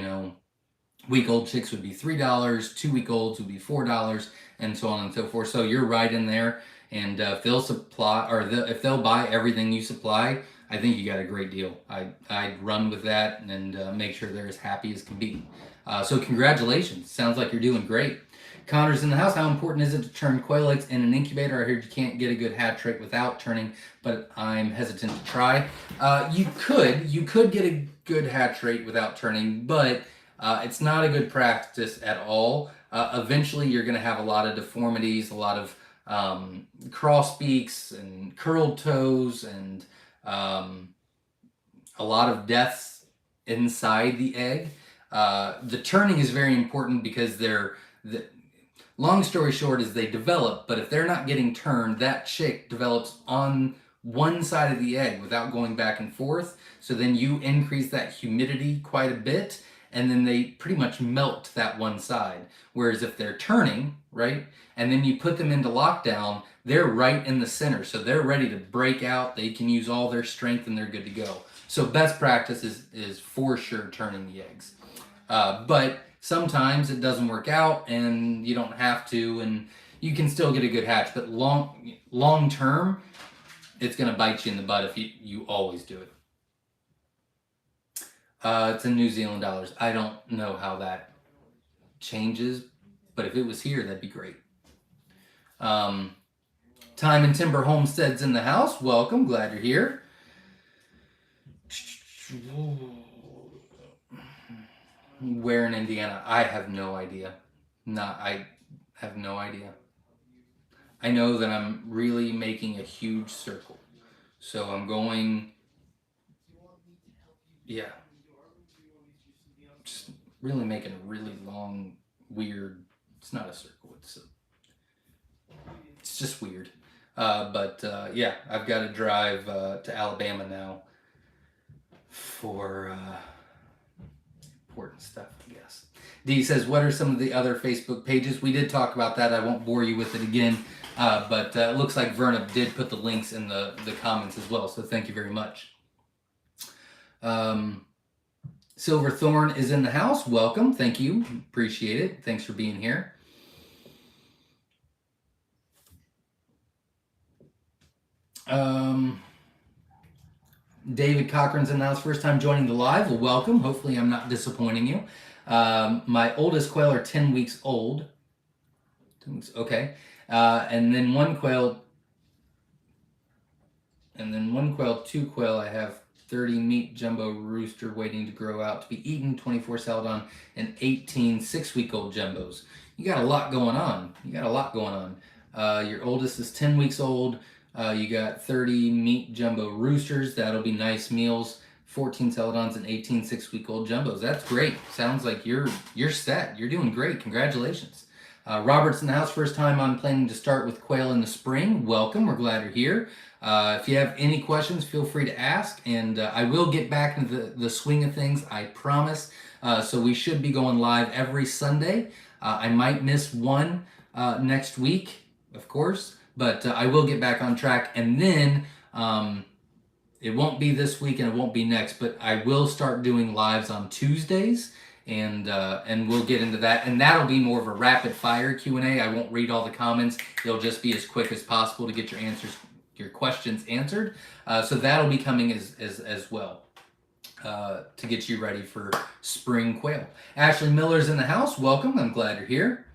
week old chicks would be $3, 2 week olds would be $4, and so on and so forth. So you're right in there. And if they'll supply, or if they'll buy everything you supply, I think you got a great deal. I'd run with that and make sure they're as happy as can be. So congratulations. Sounds like you're doing great. Connor's in the house. How important is it to turn quail eggs in an incubator? I heard you can't get a good hatch rate without turning, but I'm hesitant to try. You could get a good hatch rate without turning, but it's not a good practice at all. Eventually you're going to have a lot of deformities, a lot of cross beaks and curled toes, and a lot of deaths inside the egg. The turning is very important because long story short is they develop, but if they're not getting turned, that chick develops on one side of the egg without going back and forth. So then you increase that humidity quite a bit, and then they pretty much melt that one side. Whereas if they're turning, right, and then you put them into lockdown, they're right in the center. So they're ready to break out. They can use all their strength and they're good to go. So best practice is for sure turning the eggs. But sometimes it doesn't work out and you don't have to. And, you can still get a good hatch, but long term, it's going to bite you in the butt if you always do it. It's in New Zealand dollars. I don't know how that changes, but if it was here, that'd be great. Time and Timber Homestead's in the house. Welcome. Glad you're here. Where in Indiana? I have no idea. I have no idea. I know that I'm really making a huge circle. So I'm going, yeah. Just really making a really long, weird, it's not a circle, it's just weird. Yeah, I've got to drive to Alabama now for important stuff, I guess. Dee says, what are some of the other Facebook pages? We did talk about that. I won't bore you with it again. But it looks like Verna did put the links in the comments as well. So thank you very much. Silverthorn is in the house. Welcome. Thank you. Appreciate it. Thanks for being here. David Cochran's in the house. First time joining the live. Well, welcome. Hopefully I'm not disappointing you. My oldest quail are 10 weeks old. 10 weeks, okay. And then one quail, two quail, I have 30 meat jumbo rooster waiting to grow out to be eaten, 24 Celadon, and 18 6-week-old jumbos. You got a lot going on. Your oldest is 10 weeks old. You got 30 meat jumbo roosters. That'll be nice meals. 14 Celadons and 18 6-week-old jumbos. That's great. Sounds like you're set. You're doing great. Congratulations. Robert's in the house. First time I'm planning to start with quail in the spring. Welcome. We're glad you're here. If you have any questions, feel free to ask, and I will get back into the swing of things, I promise. So we should be going live every Sunday. I might miss one next week, of course, but I will get back on track, and then it won't be this week and it won't be next, but I will start doing lives on Tuesdays. And we'll get into that, and that'll be more of a rapid fire Q&A. I won't read all the comments. It'll just be as quick as possible to get your questions answered. So that'll be coming as well to get you ready for spring quail. Ashley Miller's in the house. Welcome. I'm glad you're here.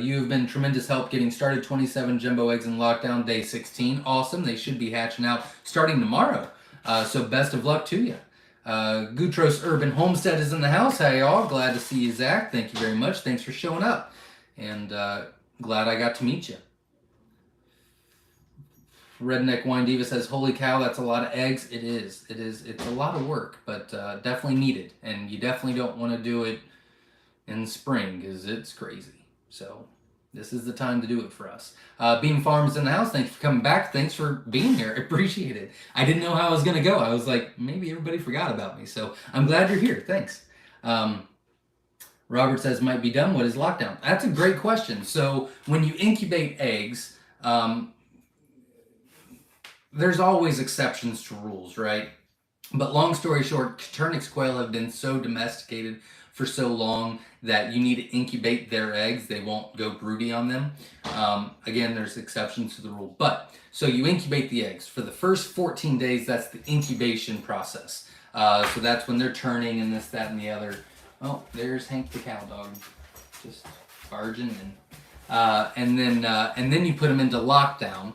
You've been tremendous help getting started. 27 jumbo eggs in lockdown, day 16. Awesome. They should be hatching out starting tomorrow. So best of luck to you. Gutros Urban Homestead is in the house. Hey y'all, glad to see you, Zach. Thank you very much. Thanks for showing up, and glad I got to meet you. Redneck Wine Diva says, holy cow, that's a lot of eggs. It is. It's a lot of work, but definitely needed, and you definitely don't want to do it in spring because it's crazy. So this is the time to do it for us. Beam Farm's in the house. Thanks for coming back. Thanks for being here. I appreciate it. I didn't know how I was going to go. I was like, maybe everybody forgot about me. So I'm glad you're here. Thanks. Robert says, might be done. What is lockdown? That's a great question. So when you incubate eggs, there's always exceptions to rules, right? But long story short, Turnix quail have been so domesticated for so long that you need to incubate their eggs. They won't go broody on them. Again, there's exceptions to the rule. But, so you incubate the eggs. For the first 14 days, that's the incubation process. So that's when they're turning and this, that, and the other. Oh, there's Hank the cow dog. Just barging in. And then you put them into lockdown.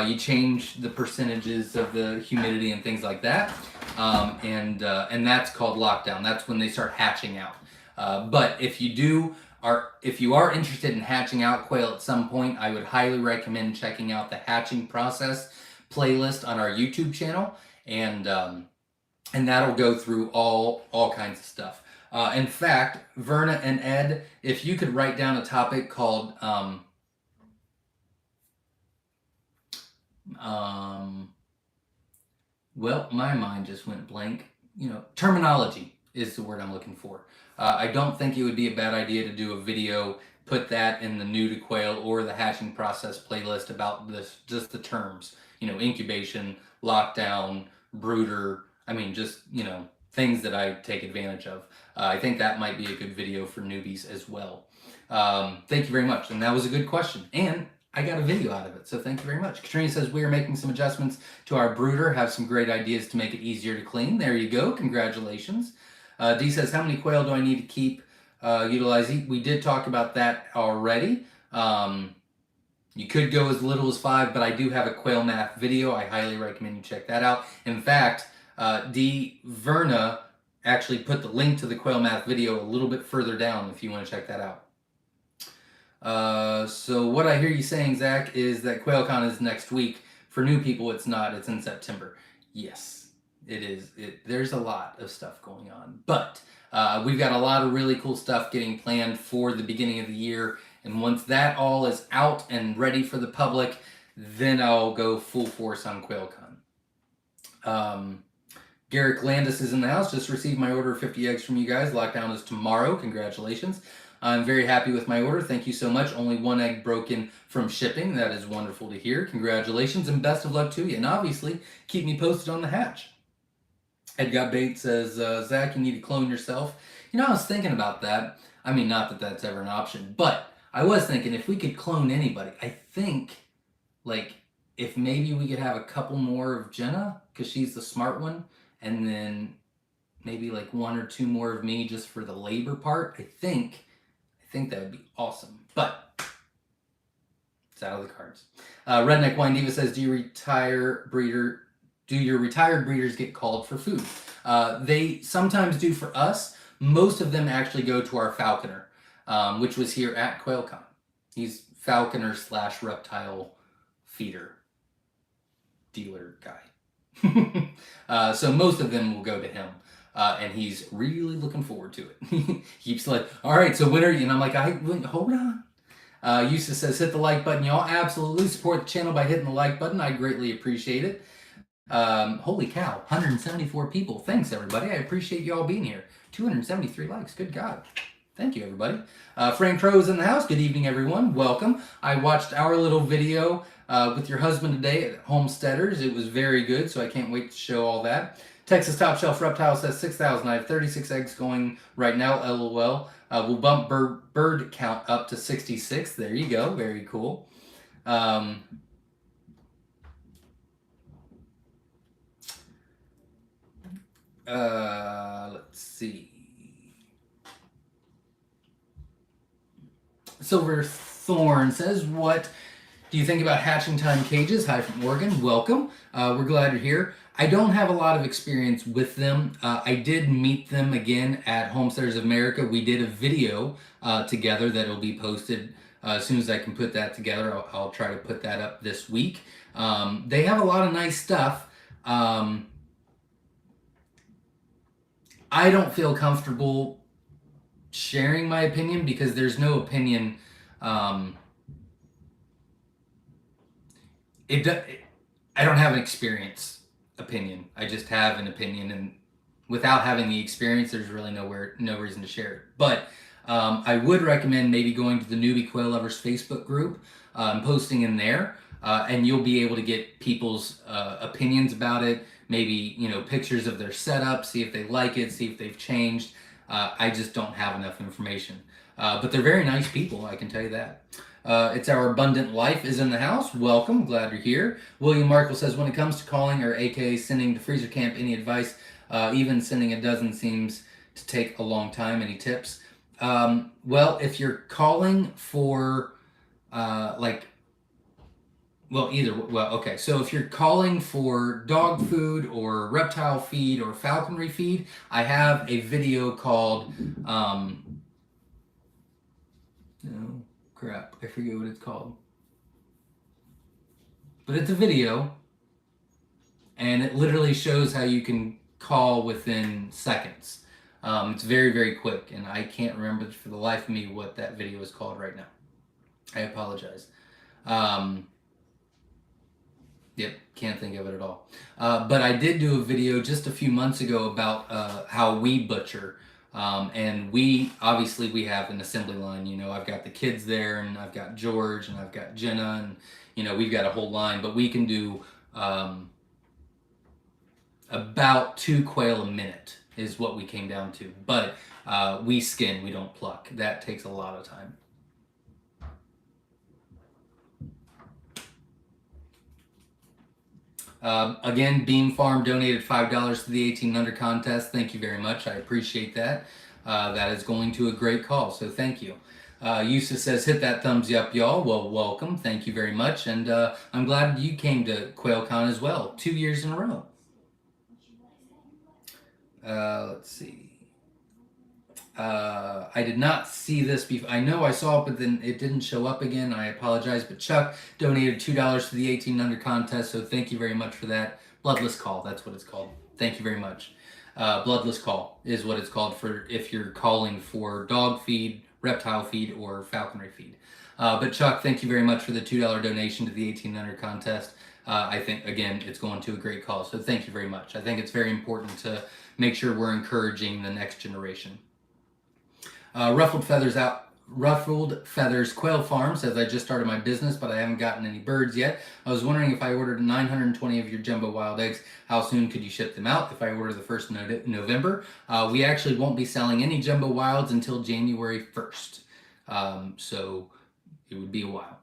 You change the percentages of the humidity and things like that. And that's called lockdown. That's when they start hatching out. But if you are interested in hatching out quail at some point, I would highly recommend checking out the hatching process playlist on our YouTube channel, and that'll go through all kinds of stuff. In fact, Verna and Ed, if you could write down a topic called well, my mind just went blank. Terminology is the word I'm looking for. I don't think it would be a bad idea to do a video, put that in the new to quail or the hatching process playlist about this, just the terms, incubation, lockdown, brooder. I mean, just, things that I take advantage of. I think that might be a good video for newbies as well. Thank you very much. And that was a good question. And I got a video out of it, so thank you very much. Katrina says, we are making some adjustments to our brooder, have some great ideas to make it easier to clean. There you go. Congratulations. D says, how many quail do I need to keep utilizing? We did talk about that already. You could go as little as 5, but I do have a quail math video. I highly recommend you check that out. In fact, D. Verna actually put the link to the quail math video a little bit further down if you want to check that out. So what I hear you saying, Zach, is that QuailCon is next week. For new people, it's not. It's in September. Yes, it is. There's a lot of stuff going on. But we've got a lot of really cool stuff getting planned for the beginning of the year. And once that all is out and ready for the public, then I'll go full force on QuailCon. Garrick Landis is in the house. Just received my order of 50 eggs from you guys. Lockdown is tomorrow. Congratulations. I'm very happy with my order. Thank you so much. Only 1 egg broken from shipping. That is wonderful to hear. Congratulations and best of luck to you. And obviously, keep me posted on the hatch. Edgar Bates says, Zach, you need to clone yourself. You know, I was thinking about that. I mean, not that that's ever an option, but I was thinking if we could clone anybody, I think, like, if maybe we could have a couple more of Jenna, because she's the smart one, and then maybe like 1 or 2 more of me just for the labor part, I think that would be awesome. But it's out of the cards. Redneck Wine Diva says, do your retired breeders get called for food? They sometimes do for us. Most of them actually go to our falconer, which was here at QuailCon. He's falconer / reptile feeder dealer guy. So most of them will go to him. And he's really looking forward to it. He keeps like, all right, so when are you? And I'm like, hold on. Eustace says, hit the like button. Y'all absolutely support the channel by hitting the like button. I greatly appreciate it. Holy cow, 174 people. Thanks, everybody. I appreciate y'all being here. 273 likes. Good God. Thank you, everybody. Frank Crow is in the house. Good evening, everyone. Welcome. I watched our little video with your husband today at Homesteaders. It was very good, so I can't wait to show all that. Texas Top Shelf Reptile says 6,000. I have 36 eggs going right now, LOL. We'll bump bird count up to 66. There you go. Very cool. Let's see. Silver Thorn says, what do you think about hatching time cages? Hi from Oregon. Welcome. We're glad you're here. I don't have a lot of experience with them. I did meet them again at Homesteaders of America. We did a video together that will be posted as soon as I can put that together. I'll try to put that up this week. They have a lot of nice stuff. I don't feel comfortable sharing my opinion because there's no opinion. I don't have an experience opinion. I just have an opinion, and without having the experience, there's really no reason to share it. But I would recommend maybe going to the Newbie Quail Lovers Facebook group, posting in there, and you'll be able to get people's opinions about it. Maybe, pictures of their setup, see if they like it, see if they've changed. I just don't have enough information. But they're very nice people, I can tell you that. It's Our Abundant Life is in the house. Welcome. Glad you're here. William Markle says, when it comes to calling or aka sending to freezer camp, any advice? Even sending a dozen seems to take a long time. Any tips? Well, if you're calling for so if you're calling for dog food or reptile feed or falconry feed, I have a video called, I forget what it's called. But it's a video, and it literally shows how you can call within seconds. It's very, very quick, and I can't remember for the life of me what that video is called right now. I apologize. Yep, can't think of it at all. But I did do a video just a few months ago about how we butcher. And we have an assembly line. I've got the kids there, and I've got George, and I've got Jenna, and we've got a whole line. But we can do about 2 quail a minute is what we came down to. But we skin, we don't pluck. That takes a lot of time. Again, Beam Farm donated $5 to the 18 Under contest. Thank you very much. I appreciate that. That is going to a great cause, so thank you. Yusa says, hit that thumbs up, y'all. Well, welcome. Thank you very much. And I'm glad you came to QuailCon as well, 2 years in a row. Let's see. I did not see this before. I know I saw it, but then it didn't show up again. I apologize. But Chuck donated $2 to the 18 Under contest, so thank you very much for that. Bloodless Call, that's what it's called. Thank you very much. Bloodless Call is what it's called for if you're calling for dog feed, reptile feed, or falconry feed. But Chuck, thank you very much for the $2 donation to the 18 Under contest. I think, again, it's going to a great cause, so thank you very much. I think it's very important to make sure we're encouraging the next generation. Ruffled Feathers Quail Farm says, I just started my business, but I haven't gotten any birds yet. I was wondering if I ordered 920 of your jumbo wild eggs, how soon could you ship them out? If I order the 1st November, we actually won't be selling any jumbo wilds until January 1st. So it would be a while.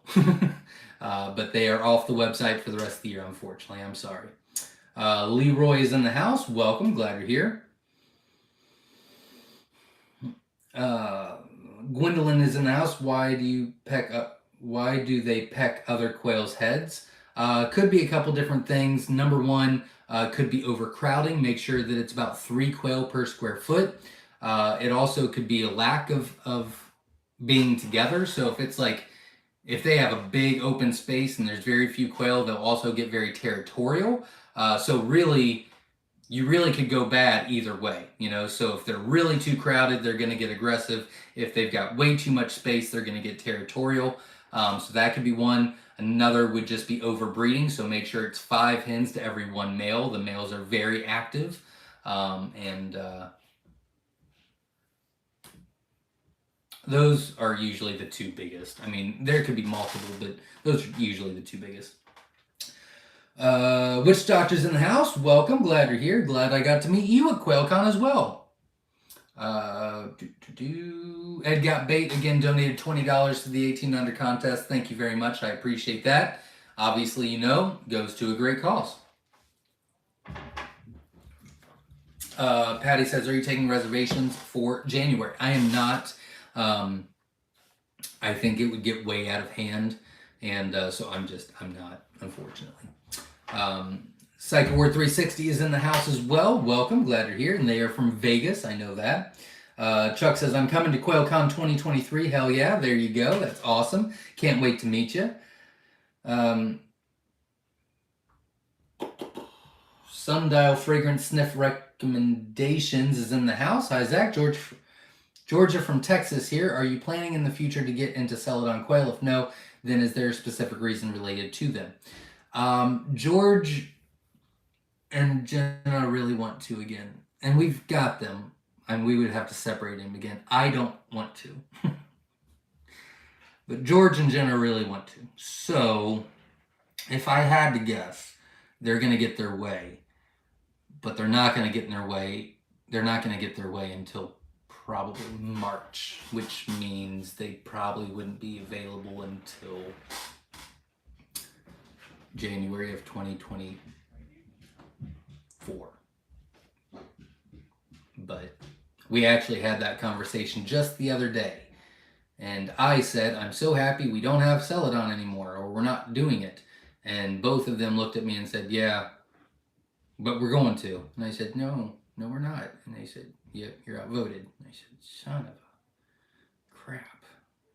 But they are off the website for the rest of the year, unfortunately. I'm sorry. Leroy is in the house. Welcome. Glad you're here. Gwendolyn is in the house. Why do they peck other quails' heads? Could be a couple different things. Number one, could be overcrowding. Make sure that it's about 3 quail per square foot. It also could be a lack of being together. So if they have a big open space and there's very few quail, they'll also get very territorial. So really, you really could go bad either way, So if they're really too crowded, they're going to get aggressive. If they've got way too much space, they're going to get territorial. So that could be one. Another would just be overbreeding. So make sure it's 5 hens to every 1 male. The males are very active. Those are usually the 2 biggest. I mean, there could be multiple, but those are usually the 2 biggest. Witch Doctor's in the house. Welcome. Glad you're here. Glad I got to meet you at QuailCon as well. Ed Got Bait again donated $20 to the 18 Under contest. Thank you very much. I appreciate that. Obviously, goes to a great cause. Patty says, are you taking reservations for January? I am not. I think it would get way out of hand. And so I'm not, unfortunately. Psycho Ward 360 is in the house as well. Welcome, glad you're here. And they are from Vegas, I know that. Chuck says, I'm coming to QuailCon 2023. Hell yeah, there you go. That's awesome. Can't wait to meet you. Sundial Fragrance Sniff Recommendations is in the house. Hi, Zach. Georgia from Texas here. Are you planning in the future to get into Celadon quail? If no, then is there a specific reason related to them? George and Jenna really want to again, and we've got them, and we would have to separate them again. I don't want to, but George and Jenna really want to. So if I had to guess, they're going to get their way, but they're not going to get in their way. They're not going to get their way until probably March, which means they probably wouldn't be available until January of 2024. But we actually had that conversation just the other day. And I said, I'm so happy we don't have Celadon anymore, or we're not doing it. And both of them looked at me and said, yeah, but we're going to. And I said, no, we're not. And they said, yeah, you're outvoted. And I said, son of a crap.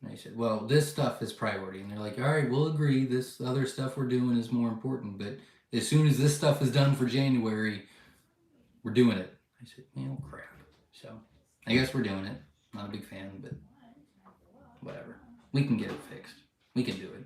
And I said, well, this stuff is priority. And they're like, all right, we'll agree. This other stuff we're doing is more important. But as soon as this stuff is done for January, we're doing it. I said, oh, crap. So I guess we're doing it. Not a big fan, but whatever. We can get it fixed. We can do it.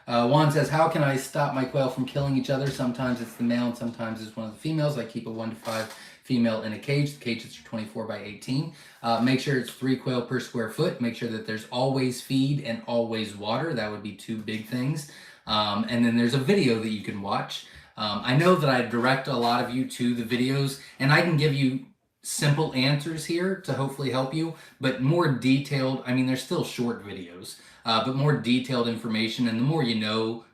Juan says, how can I stop my quail from killing each other? Sometimes it's the male and sometimes it's one of the females. I keep a 1 to 5 female in a cage. The cages are 24 by 18. Make sure it's 3 quail per square foot. Make sure that there's always feed and always water. That would be 2 big things. And then there's a video that you can watch. I know that I direct a lot of you to the videos, and I can give you simple answers here to hopefully help you, but more detailed, I mean, they're still short videos, but more detailed information, and the more you know,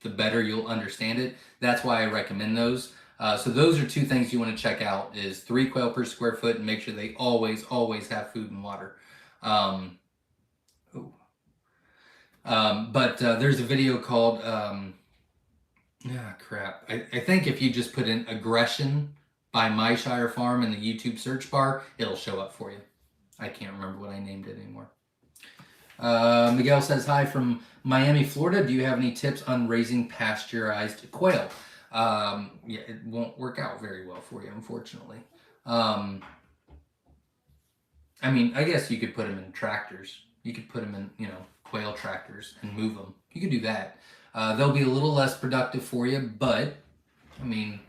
the better you'll understand it. That's why I recommend those. So those are two things you want to check out: is 3 quail per square foot, and make sure they always have food and water. But there's a video called crap. I think if you just put in aggression by Myshire Farn in the YouTube search bar, it'll show up for you. I can't remember what I named it anymore. Miguel says, hi from Miami, Florida. Do you have any tips on raising pasteurized quail? Yeah, it won't work out very well for you, unfortunately. I mean, I guess you could put them in tractors. You could put them in, quail tractors and move them. You could do that. They'll be a little less productive for you, but, I mean,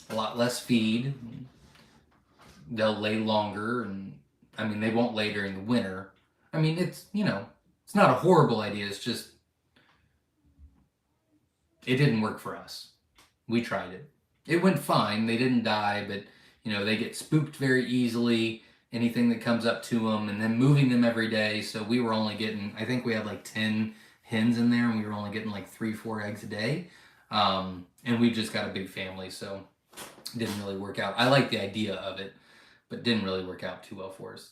a lot less feed. They'll lay longer, and, I mean, they won't lay during the winter. I mean, it's, it's not a horrible idea. It's just, it didn't work for us. We tried it. It went fine. They didn't die, but, they get spooked very easily. Anything that comes up to them, and then moving them every day. So we were only getting, I think we had like 10 hens in there, and we were only getting like 3-4 eggs a day. And we just got a big family, so it didn't really work out. I like the idea of it, but didn't really work out too well for us.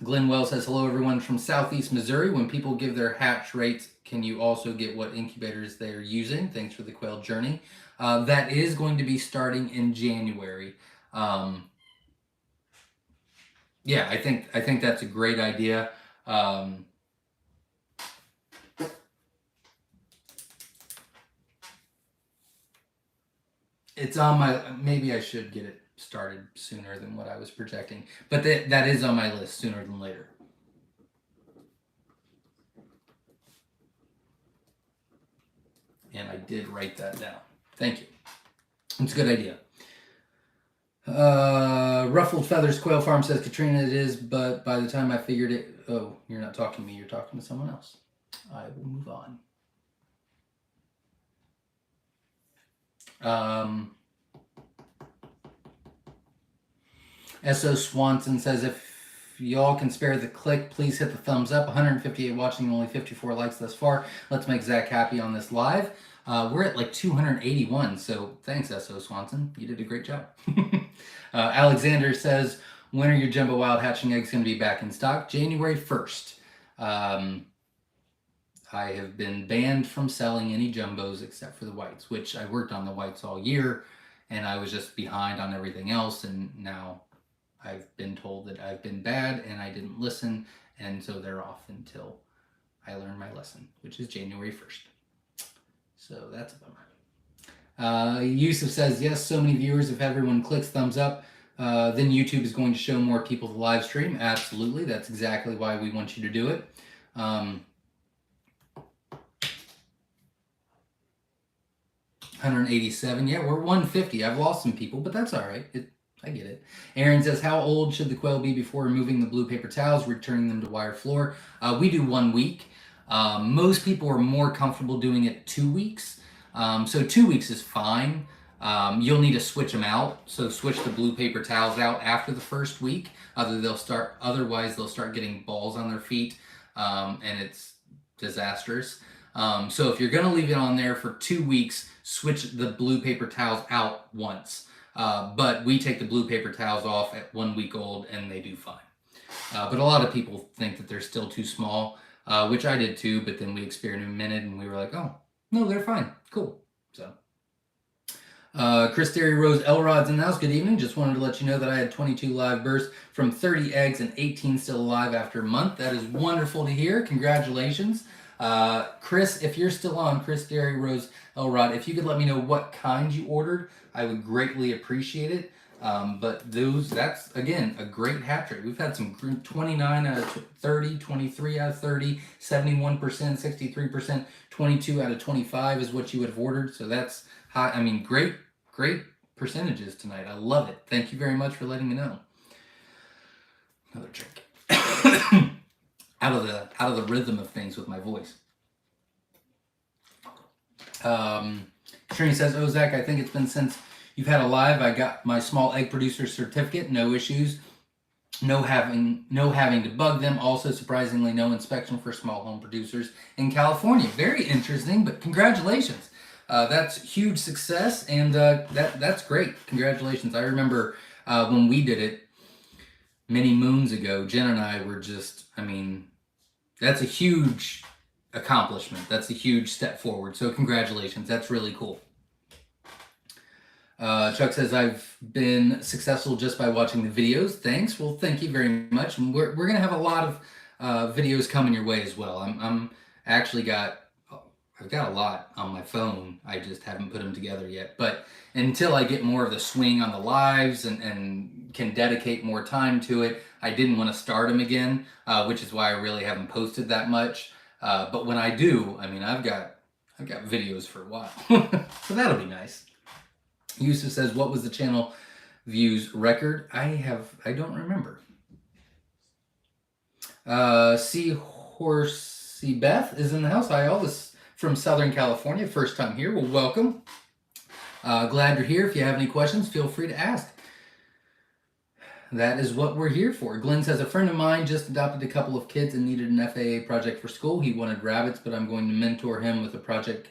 Glenn Wells says, hello everyone from Southeast Missouri. When people give their hatch rates, can you also get what incubators they're using? Thanks for the quail journey. That is going to be starting in January. Yeah, I think that's a great idea. It's on my, maybe I should get it started sooner than what I was projecting, but that is on my list, sooner than later. And I did write that down. Thank you. It's a good idea. Ruffled Feathers Quail Farm says, Katrina, it is, but by the time I figured it, oh, you're not talking to me, you're talking to someone else. I will move on. S.O. Swanson says, if y'all can spare the click, please hit the thumbs up. 158 watching, only 54 likes thus far. Let's make Zach happy on this live. We're at like 281, so thanks, S.O. Swanson. You did a great job. Alexander says, when are your jumbo wild hatching eggs going to be back in stock? January 1st. I have been banned from selling any jumbos except for the whites, which I worked on the whites all year, and I was just behind on everything else, and now I've been told that I've been bad and I didn't listen, and so they're off until I learn my lesson, which is January 1st. So that's a bummer. Yusuf says, yes, so many viewers. If everyone clicks thumbs up, then YouTube is going to show more people the live stream. Absolutely. That's exactly why we want you to do it. 187. Yeah, we're 150. I've lost some people, but that's all right. I get it. Aaron says, how old should the quail be before removing the blue paper towels, returning them to wire floor? We do 1 week. Most people are more comfortable doing it 2 weeks. So 2 weeks is fine. You'll need to switch them out. So switch the blue paper towels out after the first week. Otherwise they'll start getting balls on their feet, and it's disastrous. So if you're going to leave it on there for 2 weeks, switch the blue paper towels out once. But we take the blue paper towels off at 1 week old, and they do fine. But a lot of people think that they're still too small, which I did too, but then we experimented and we were like, oh, no, they're fine. Cool. So, Chris Derry Rose Elrod's in the house. Good evening. Just wanted to let you know that I had 22 live births from 30 eggs and 18 still alive after a month. That is wonderful to hear. Congratulations. Chris, if you're still on, Chris Derry Rose Elrod, if you could let me know what kind you ordered, I would greatly appreciate it. But that's, again, a great hatch rate. We've had some 29 out of 30, 23 out of 30, 71%, 63%, 22 out of 25 is what you would have ordered. So that's high. I mean, great percentages tonight. I love it. Thank you very much for letting me know. Another drink. out of the rhythm of things with my voice. Trini says, oh, Zach, I think it's been since you've had a live. I got my small egg producer certificate. No issues. No having to bug them. Also, surprisingly, no inspection for small home producers in California. Very interesting, but congratulations. That's huge success, and that's great. Congratulations. I remember when we did it many moons ago. Jen and I were just, I mean, that's a huge accomplishment. That's a huge step forward. So congratulations. That's really cool. Chuck says, I've been successful just by watching the videos. Thanks. Well, thank you very much. And we're going to have a lot of videos coming your way as well. I'm actually I've got a lot on my phone. I just haven't put them together yet. But until I get more of the swing on the lives and can dedicate more time to it, I didn't want to start them again, which is why I really haven't posted that much. But when I do, I mean, I've got videos for a while. So that'll be nice. Yusuf says, what was the channel views record? I don't remember. Seahorsey Beth is in the house. Hi, all this from Southern California. First time here. Well, welcome. Glad you're here. If you have any questions, feel free to ask. That is what we're here for. Glenn says, a friend of mine just adopted a couple of kids and needed an FAA project for school. He wanted rabbits, but I'm going to mentor him with a project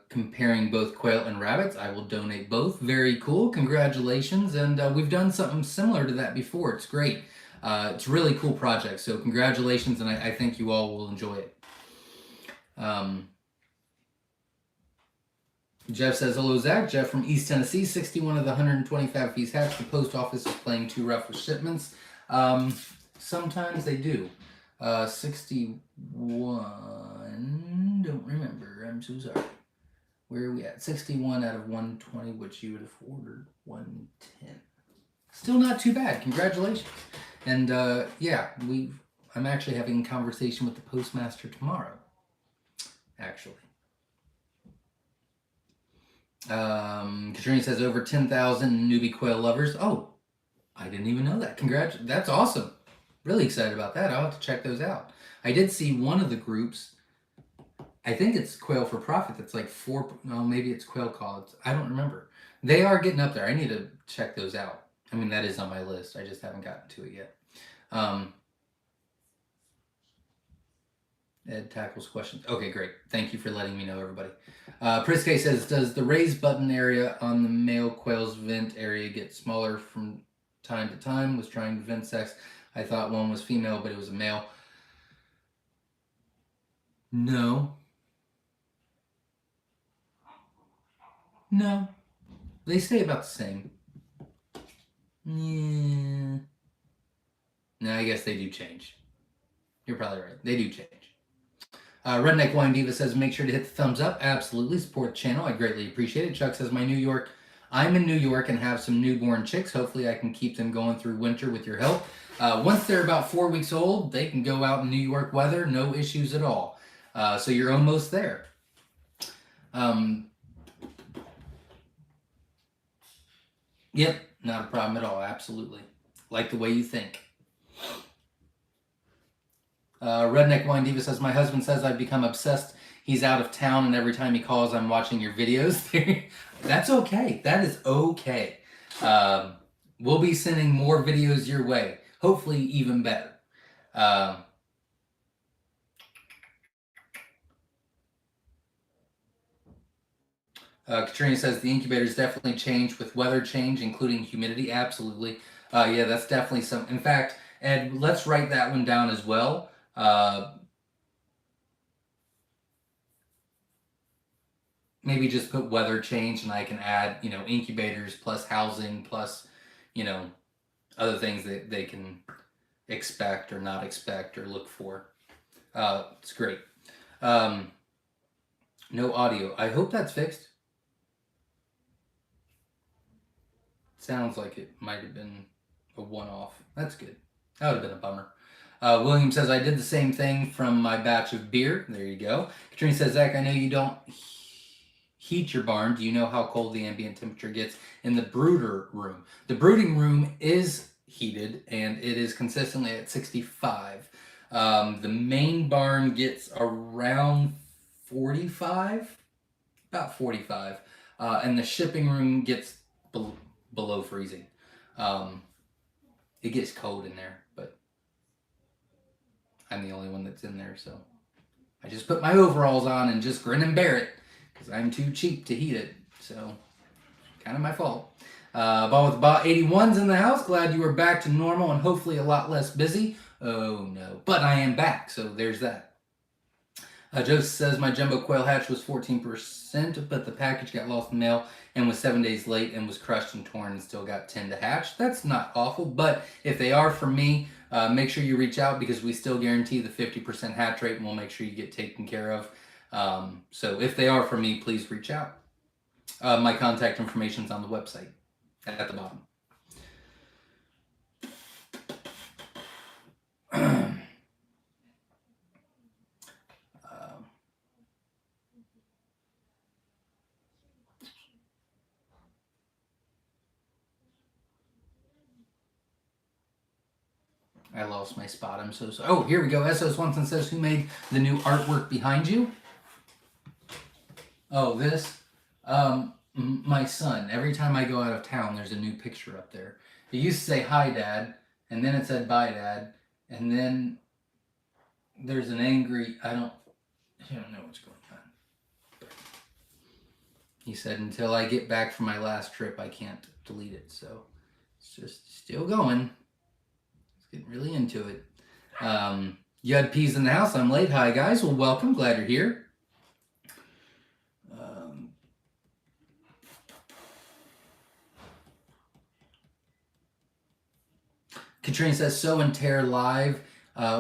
comparing both quail and rabbits. I will donate both. Very cool. Congratulations. And we've done something similar to that before. It's great. It's a really cool project. So congratulations, and I think you all will enjoy it. Jeff says, hello, Zach. Jeff from East Tennessee. 61 of the 125 fees hatched. The post office is playing too rough with shipments. Sometimes they do. 61, don't remember. I'm so sorry. Where are we at? 61 out of 120, which you would have ordered 110. Still not too bad. Congratulations. And yeah, I'm actually having a conversation with the postmaster tomorrow. Actually. Katrina says over 10,000 newbie quail lovers. Oh, I didn't even know that. That's awesome. Really excited about that. I'll have to check those out. I did see one of the groups. I think it's Quail for Profit. That's like maybe it's Quail Cause. I don't remember. They are getting up there. I need to check those out. I mean, that is on my list. I just haven't gotten to it yet. Ed tackles questions. Okay, great. Thank you for letting me know, everybody. Priske says, does the raised button area on the male quail's vent area get smaller from time to time? Was trying to vent sex. I thought one was female, but it was a male. No. No. They stay about the same. Yeah. No, I guess they do change. You're probably right. They do change. Redneck Wine Diva says, make sure to hit the thumbs up. Absolutely. Support the channel. I greatly appreciate it. Chuck says, I'm in New York and have some newborn chicks. Hopefully I can keep them going through winter with your help. Once they're about 4 weeks old, they can go out in New York weather. No issues at all. So you're almost there. Yep. Not a problem at all. Absolutely. Like the way you think. Redneck Wine Diva says, my husband says I've become obsessed. He's out of town, and every time he calls, I'm watching your videos. That's okay. That is okay. We'll be sending more videos your way. Hopefully even better. Katrina says, the incubators definitely change with weather change, including humidity. Absolutely. Yeah, that's definitely some. In fact, Ed, let's write that one down as well. Maybe just put weather change, and I can add, incubators plus housing plus, other things that they can expect or not expect or look for. It's great. No audio. I hope that's fixed. Sounds like it might have been a one-off. That's good. That would have been a bummer. William says, I did the same thing from my batch of beer. There you go. Katrina says, Zach, I know you don't heat your barn. Do you know how cold the ambient temperature gets in the brooder room? The brooding room is heated, and it is consistently at 65. The main barn gets around 45, about 45. And the shipping room gets below freezing. It gets cold in there, but I'm the only one that's in there, so I just put my overalls on and just grin and bear it because I'm too cheap to heat it. So, kind of my fault. Ball with about 81's in the house. Glad you are back to normal and hopefully a lot less busy. Oh no, but I am back, so there's that. Joseph says my jumbo quail hatch was 14%, but the package got lost in the mail and was 7 days late and was crushed and torn and still got 10 to hatch. That's not awful, but if they are for me, make sure you reach out because we still guarantee the 50% hatch rate and we'll make sure you get taken care of. So if they are for me, please reach out. My contact information is on the website at the bottom. I lost my spot. I'm so sorry. Oh, here we go. S.O. Swanson says, who made the new artwork behind you? Oh, this? My son. Every time I go out of town, there's a new picture up there. It used to say, hi, Dad. And then it said, bye, Dad. And then there's an angry... I don't know what's going on. But he said, until I get back from my last trip, I can't delete it. So it's just still going. Getting really into it. You had peas in the house. I'm late. Hi, guys. Well, welcome. Glad you're here. Katrina says, Sow and Tear Live,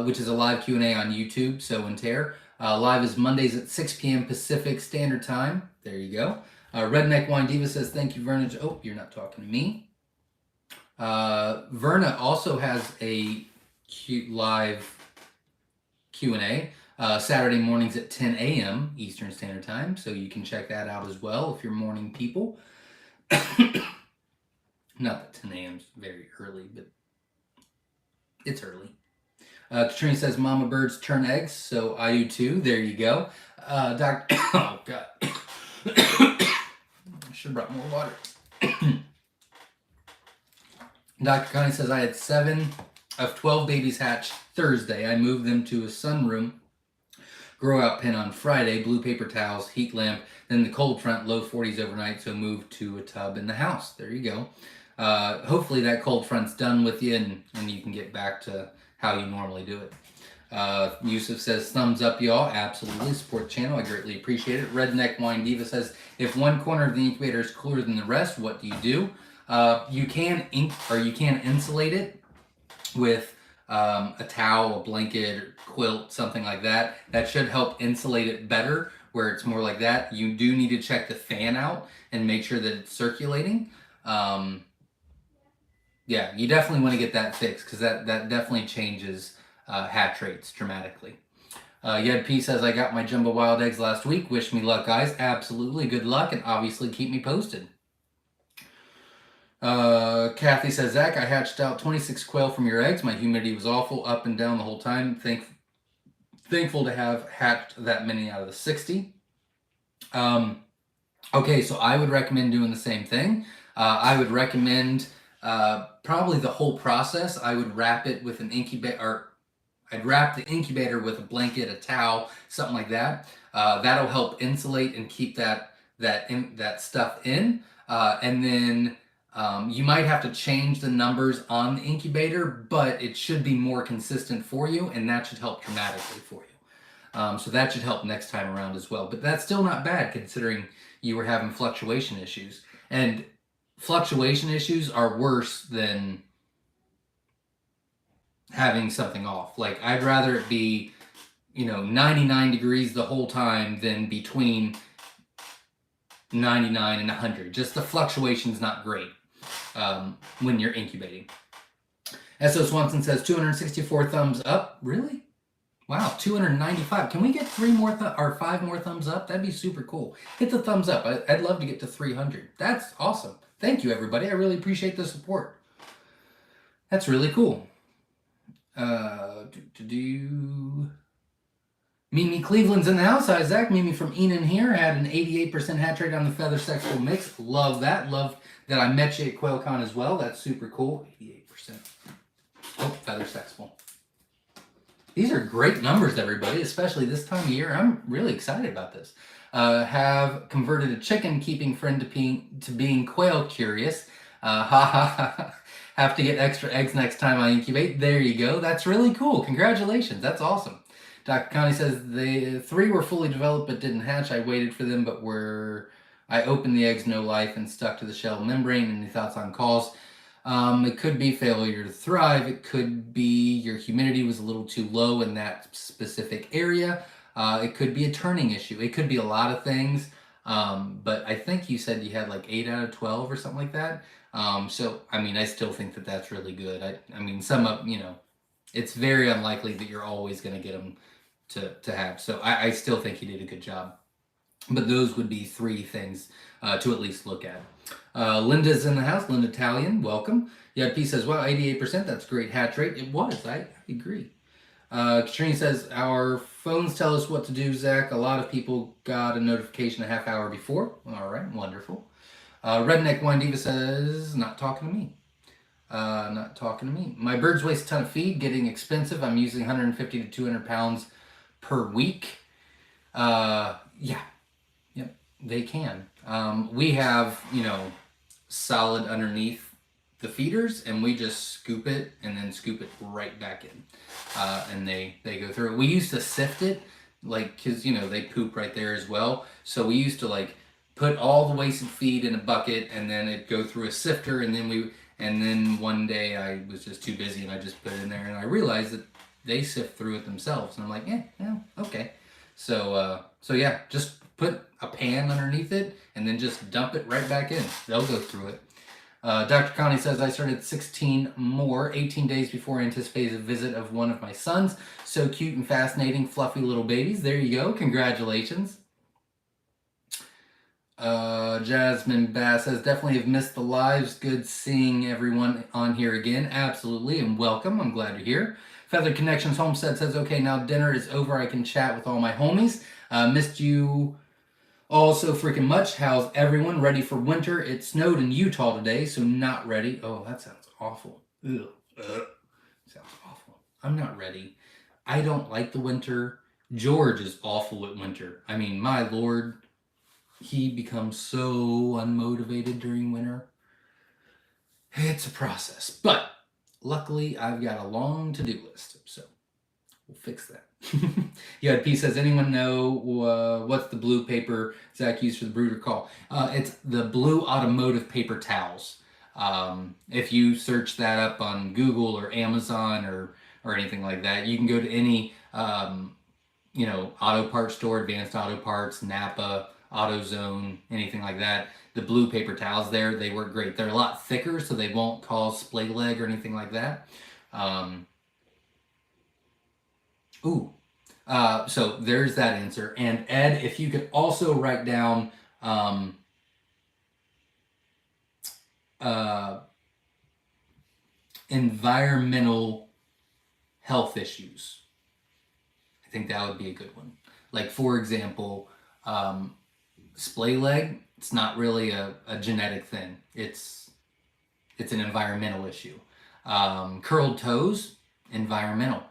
which is a live Q&A on YouTube, Sow and Tear. Live is Mondays at 6 p.m. Pacific Standard Time. There you go. Redneck Wine Diva says, thank you, Verna. Oh, you're not talking to me. Verna also has a live Q&A Saturday mornings at 10 a.m. Eastern Standard Time, so you can check that out as well if you're morning people. Not that 10 a.m. is very early, but it's early. Katrina says, Mama birds turn eggs, so I do too. There you go. Doctor, oh God. I should have brought more water. Dr. Connie says, I had 7 of 12 babies hatch Thursday. I moved them to a sunroom, grow out pen on Friday, blue paper towels, heat lamp, then the cold front, low 40s overnight, so moved to a tub in the house. There you go. Hopefully that cold front's done with you and you can get back to how you normally do it. Yusuf says, thumbs up, y'all. Absolutely. Support the channel. I greatly appreciate it. Redneck Wine Diva says, if one corner of the incubator is cooler than the rest, what do you do? You can insulate it with a towel, a blanket, or quilt, something like that. That should help insulate it better where it's more like that. You do need to check the fan out and make sure that it's circulating. Yeah, you definitely want to get that fixed because that definitely changes hatch rates dramatically. Yed P says, I got my jumbo wild eggs last week. Wish me luck, guys. Absolutely. Good luck, and obviously keep me posted. Kathy says, Zach, I hatched out 26 quail from your eggs. My humidity was awful up and down the whole time. Thankful to have hatched that many out of the 60. Okay, so I would recommend doing the same thing. I would recommend probably the whole process. I would wrap it with an incubator, or I'd wrap the incubator with a blanket, a towel, something like that. That'll help insulate and keep that stuff in. And then you might have to change the numbers on the incubator, but it should be more consistent for you, and that should help dramatically for you. So that should help next time around as well. But that's still not bad considering you were having fluctuation issues. And fluctuation issues are worse than having something off. Like, I'd rather it be, 99 degrees the whole time than between 99 and 100. Just the fluctuation's not great when you're incubating. S.O. Swanson says 264 thumbs up. Really? Wow, 295. Can we get 5 more thumbs up? That'd be super cool. Hit the thumbs up. I'd love to get to 300. That's awesome. Thank you, everybody. I really appreciate the support. That's really cool. Mimi Cleveland's in the house. Hi, Zach. Mimi from Enon here. Had an 88% hatch rate on the feather sexual mix. Love that. Love that I met you at QuailCon as well. That's super cool. 88%. feather sexful. These are great numbers, everybody, especially this time of year. I'm really excited about this. Have converted a chicken, keeping friend to being quail curious. Ha ha ha. Have to get extra eggs next time I incubate. There you go. That's really cool. Congratulations. That's awesome. Dr. Connie says the 3 were fully developed but didn't hatch. I waited for them, but I opened the eggs, no life, and stuck to the shell membrane. Any thoughts on calls? It could be failure to thrive. It could be your humidity was a little too low in that specific area. It could be a turning issue. It could be a lot of things. But I think you said you had like 8 out of 12 or something like that. So, I mean, I still think that that's really good. I mean, it's very unlikely that you're always going to get them to have. So I still think you did a good job. But those would be 3 things to at least look at. Linda's in the house. Linda Talion, welcome. Yeah, P says, wow, 88%. That's a great hatch rate. It was. I agree. Katrina says, our phones tell us what to do, Zach. A lot of people got a notification a half hour before. All right, wonderful. Redneck Wine Diva says, not talking to me. Not talking to me. My birds waste a ton of feed, getting expensive. I'm using 150 to 200 pounds per week. Yeah. Yep, they can. We have, solid underneath the feeders, and we just scoop it and then scoop it right back in. And they go through it. We used to sift it, because, they poop right there as well. So we used to, put all the wasted feed in a bucket, and then it'd go through a sifter, and then one day I was just too busy, and I just put it in there, and I realized that they sift through it themselves. And I'm like, yeah, okay. So yeah, just put a pan underneath it, and then just dump it right back in. They'll go through it. Dr. Connie says, I started 16 more, 18 days before I anticipated a visit of one of my sons. So cute and fascinating, fluffy little babies. There you go. Congratulations. Jasmine Bass says, definitely have missed the lives. Good seeing everyone on here again. Absolutely, and welcome. I'm glad you're here. Feather Connections Homestead says, okay, now dinner is over. I can chat with all my homies. Missed you all so freaking much. How's everyone? Ready for winter? It snowed in Utah today, so not ready. Oh, that sounds awful. Ugh. Sounds awful. I'm not ready. I don't like the winter. George is awful at winter. I mean, my Lord, he becomes so unmotivated during winter. It's a process. But luckily, I've got a long to-do list, so we'll fix that. P says, anyone know what's the blue paper Zach used for the brooder call? It's the blue automotive paper towels. If you search that up on Google or Amazon or anything like that, you can go to any auto parts store, Advanced Auto Parts, Napa, AutoZone, anything like that. The blue paper towels there, they work great. They're a lot thicker, so they won't cause splay leg or anything like that. So there's that answer. And Ed, if you could also write down environmental health issues. I think that would be a good one. Like, for example, splay leg, it's not really a genetic thing. It's an environmental issue. Curled toes, environmental,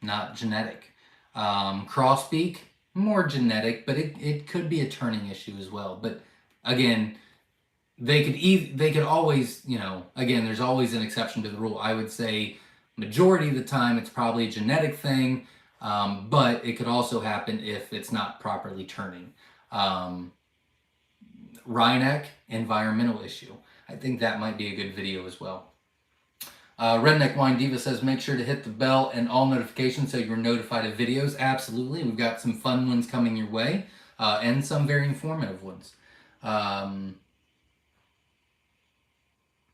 not genetic. Crossbeak, more genetic, but it could be a turning issue as well. But again, they could always, again, there's always an exception to the rule. I would say majority of the time it's probably a genetic thing, but it could also happen if it's not properly turning. Rhineck, environmental issue. I think that might be a good video as well. Redneck Wine Diva says, make sure to hit the bell and all notifications so you're notified of videos. Absolutely. We've got some fun ones coming your way, and some very informative ones.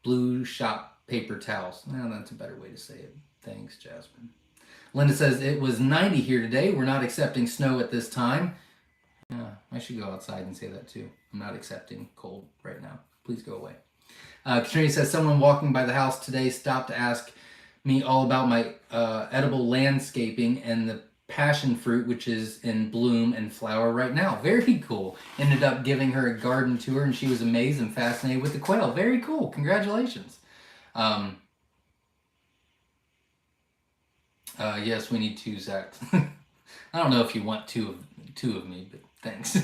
Blue shop paper towels. No, that's a better way to say it. Thanks, Jasmine. Linda says, it was 90 here today. We're not accepting snow at this time. I should go outside and say that too. I'm not accepting cold right now. Please go away. Katrina says, someone walking by the house today stopped to ask me all about my edible landscaping and the passion fruit, which is in bloom and flower right now. Very cool. Ended up giving her a garden tour, and she was amazed and fascinated with the quail. Very cool. Congratulations. Yes, we need two, Zach. I don't know if you want two of me, but thanks.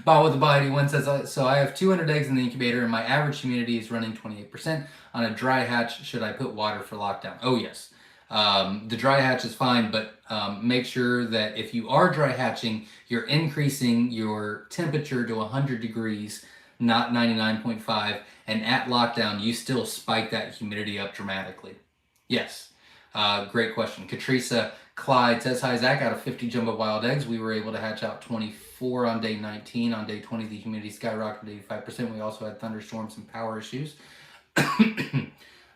Bob with the Body One says, so I have 200 eggs in the incubator, and my average humidity is running 28%. On a dry hatch, should I put water for lockdown? Oh, yes. The dry hatch is fine, but make sure that if you are dry hatching, you're increasing your temperature to 100 degrees, not 99.5, and at lockdown, you still spike that humidity up dramatically. Yes. Great question. Katrisa Clyde says, hi, Zach. Out of 50 jumbo wild eggs, we were able to hatch out 24 on day 19. On day 20, the humidity skyrocketed to 85%. We also had thunderstorms and power issues.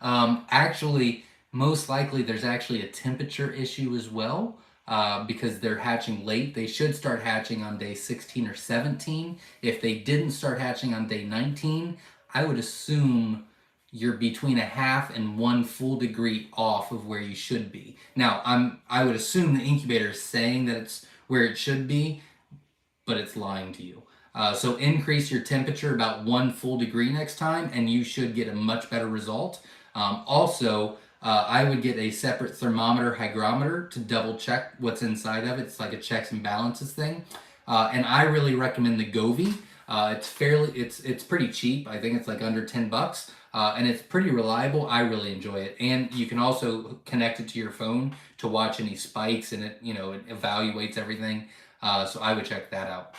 Actually, most likely there's actually a temperature issue as well, because they're hatching late. They should start hatching on day 16 or 17. If they didn't start hatching on day 19, I would assume you're between a half and 1 full degree off of where you should be. Now, I would assume the incubator is saying that it's where it should be, but it's lying to you. So increase your temperature about 1 full degree next time, and you should get a much better result. Also, I would get a separate thermometer hygrometer to double check what's inside of it. It's like a checks and balances thing. And I really recommend the Govee. It's pretty cheap. I think it's like under $10. And it's pretty reliable. I really enjoy it. And you can also connect it to your phone to watch any spikes, and it evaluates everything. So I would check that out.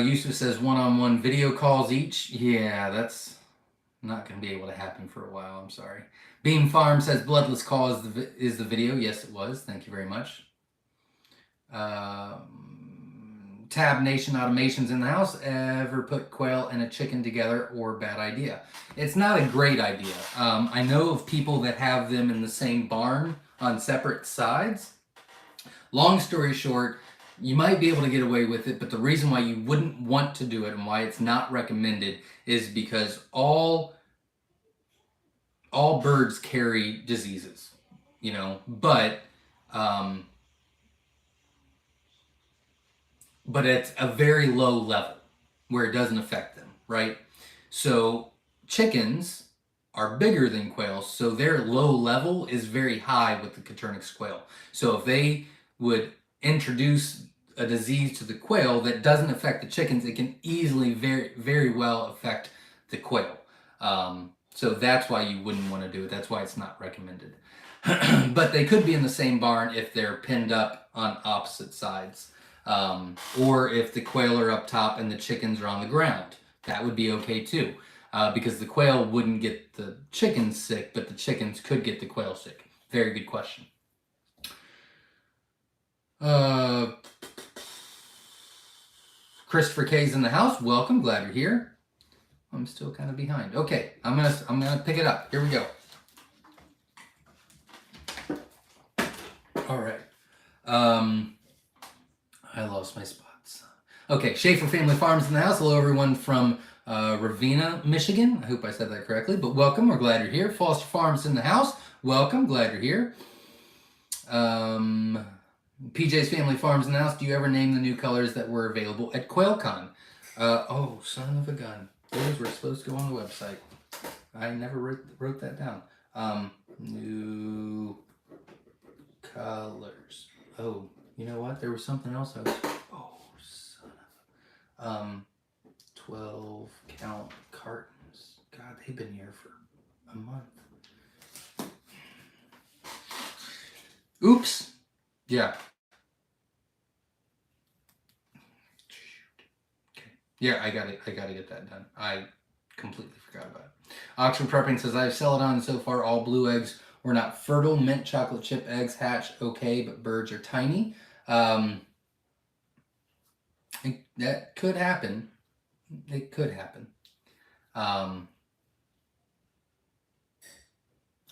Yusuf says one-on-one video calls each. Yeah, that's not going to be able to happen for a while. I'm sorry. Beam Farm says bloodless call is the video. Yes, it was. Thank you very much. Tab Nation Automations in the house. Ever put quail and a chicken together, or bad idea? It's not a great idea. I know of people that have them in the same barn on separate sides. Long story short, you might be able to get away with it, but the reason why you wouldn't want to do it and why it's not recommended is because all birds carry diseases, but it's a very low level where it doesn't affect them, right? So chickens are bigger than quails, so their low level is very high with the Coturnix quail. So if they would introduce a disease to the quail that doesn't affect the chickens, it can easily very, very well affect the quail. So that's why you wouldn't want to do it. That's why it's not recommended. But they could be in the same barn if they're pinned up on opposite sides. Or if the quail are up top and the chickens are on the ground. That would be okay too. Because the quail wouldn't get the chickens sick, but the chickens could get the quail sick. Very good question. Christopher K's in the house. Welcome. Glad you're here. I'm still kind of behind. Okay, I'm gonna pick it up. Here we go. All right. I lost my spots. Okay, Schaefer Family Farms in the house. Hello, everyone from Ravenna, Michigan. I hope I said that correctly, but welcome. We're glad you're here. Foster Farms in the house. Welcome. Glad you're here. PJ's Family Farms in the house. Do you ever name the new colors that were available at QuailCon? Oh, son of a gun. Those were supposed to go on the website. I never wrote that down. New colors. Oh, you know what? There was something else I was... Oh, son of... 12 count cartons. God, they've been here for a month. Oops. Yeah. Okay. Yeah, I gotta get that done. I completely forgot about it. Oxford Prepping says, I've celadon and so far all blue eggs were not fertile. Mint chocolate chip eggs hatch okay, but birds are tiny. That could happen. It could happen.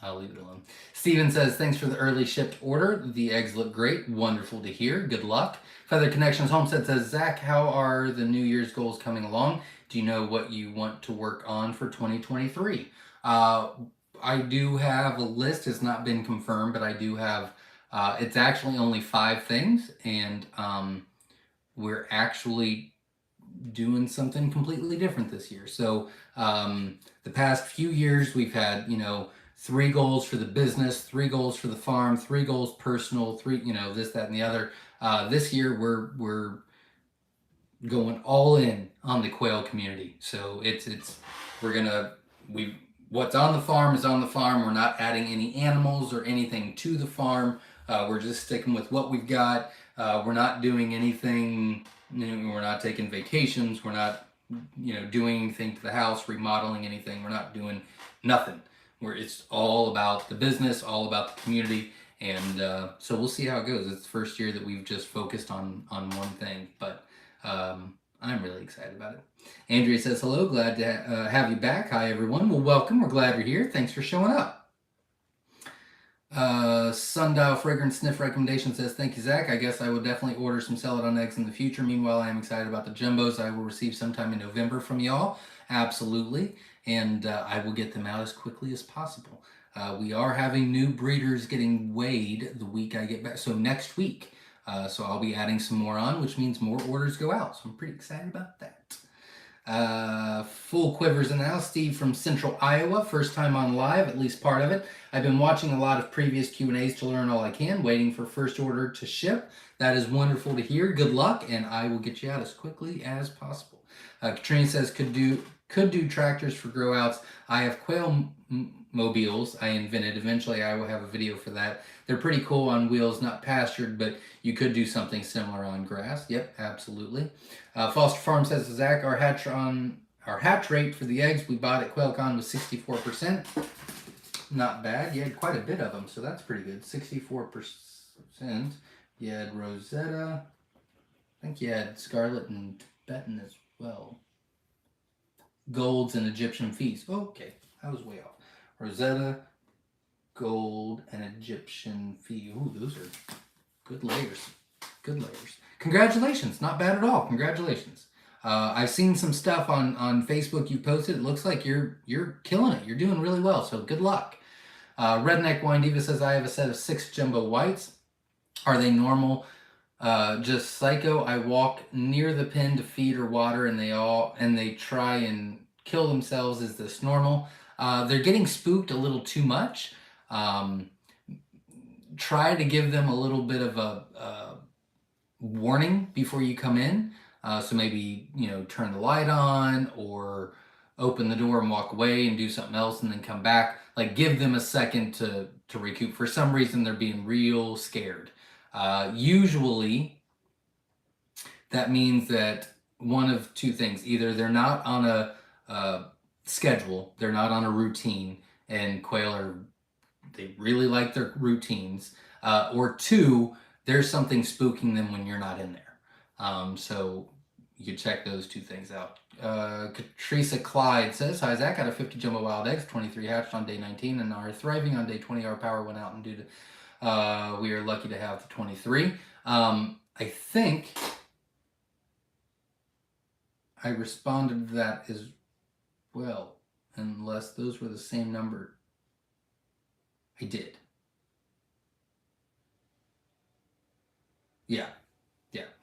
I'll leave it alone. Steven says, thanks for the early shipped order. The eggs look great. Wonderful to hear. Good luck. Feather Connections Homestead says, Zach, how are the New Year's goals coming along? Do you know what you want to work on for 2023? I do have a list. It's not been confirmed, but I do have, it's actually only 5 things. And we're actually doing something completely different this year. So the past few years, we've had, 3 goals for the business, 3 goals for the farm, 3 goals personal, 3, this, that, and the other. This year we're going all in on the quail community. So we're gonna we what's on the farm is on the farm. We're not adding any animals or anything to the farm. We're just sticking with what we've got. We're not doing anything. We're not taking vacations. We're not doing anything to the house, remodeling anything. We're not doing nothing. It's all about the business, all about the community, and so we'll see how it goes. It's the first year that we've just focused on one thing, but I'm really excited about it. Andrea says, hello, glad to have you back. Hi, everyone. Well, welcome. We're glad you're here. Thanks for showing up. Sundial Fragrance Sniff Recommendation says, thank you, Zach. I guess I will definitely order some Celadon eggs in the future. Meanwhile, I am excited about the jumbos I will receive sometime in November from y'all. Absolutely. And I will get them out as quickly as possible. We are having new breeders getting weighed the week I get back. So next week. So I'll be adding some more on, which means more orders go out. So I'm pretty excited about that. Full quivers in the house. Steve from Central Iowa, first time on live, at least part of it. I've been watching a lot of previous Q&As to learn all I can, waiting for first order to ship. That is wonderful to hear. Good luck, and I will get you out as quickly as possible. Katrina says, could do tractors for grow outs. I have quail mobiles I invented. Eventually I will have a video for that. They're pretty cool on wheels, not pastured, but you could do something similar on grass. Yep, absolutely. Foster Farm says, Zach, our hatch rate for the eggs we bought at QuailCon was 64%. Not bad. You had quite a bit of them, so that's pretty good. 64%. You had Rosetta. I think you had Scarlet and Tibetan as well. Golds and Egyptian fees. Okay, I was way off. Rosetta, gold, and Egyptian fee. Ooh, those are good layers. Good layers. Congratulations. Not bad at all. Congratulations. I've seen some stuff on Facebook you posted. It looks like you're killing it. You're doing really well, so good luck. Redneck Wine Diva says, I have a set of 6 jumbo whites. Are they normal? Just psycho. I walk near the pen to feed or water, and they try and kill themselves. Is this normal? They're getting spooked a little too much. Try to give them a little bit of a warning before you come in. So maybe, turn the light on or open the door and walk away and do something else and then come back. Like, give them a second to recoup. For some reason, they're being real scared. Usually, that means that one of two things. Either they're not on a schedule, they're not on a routine, and quail they really like their routines, or 2, there's something spooking them when you're not in there. So you can check those 2 things out. Katrisa Clyde says, hi Zach, out of 50 jumbo wild eggs, 23 hatched on day 19 and are thriving on day 20. Our power went out, and due to we are lucky to have the 23. I think I responded to that as well, unless those were the same number. I did. Yeah,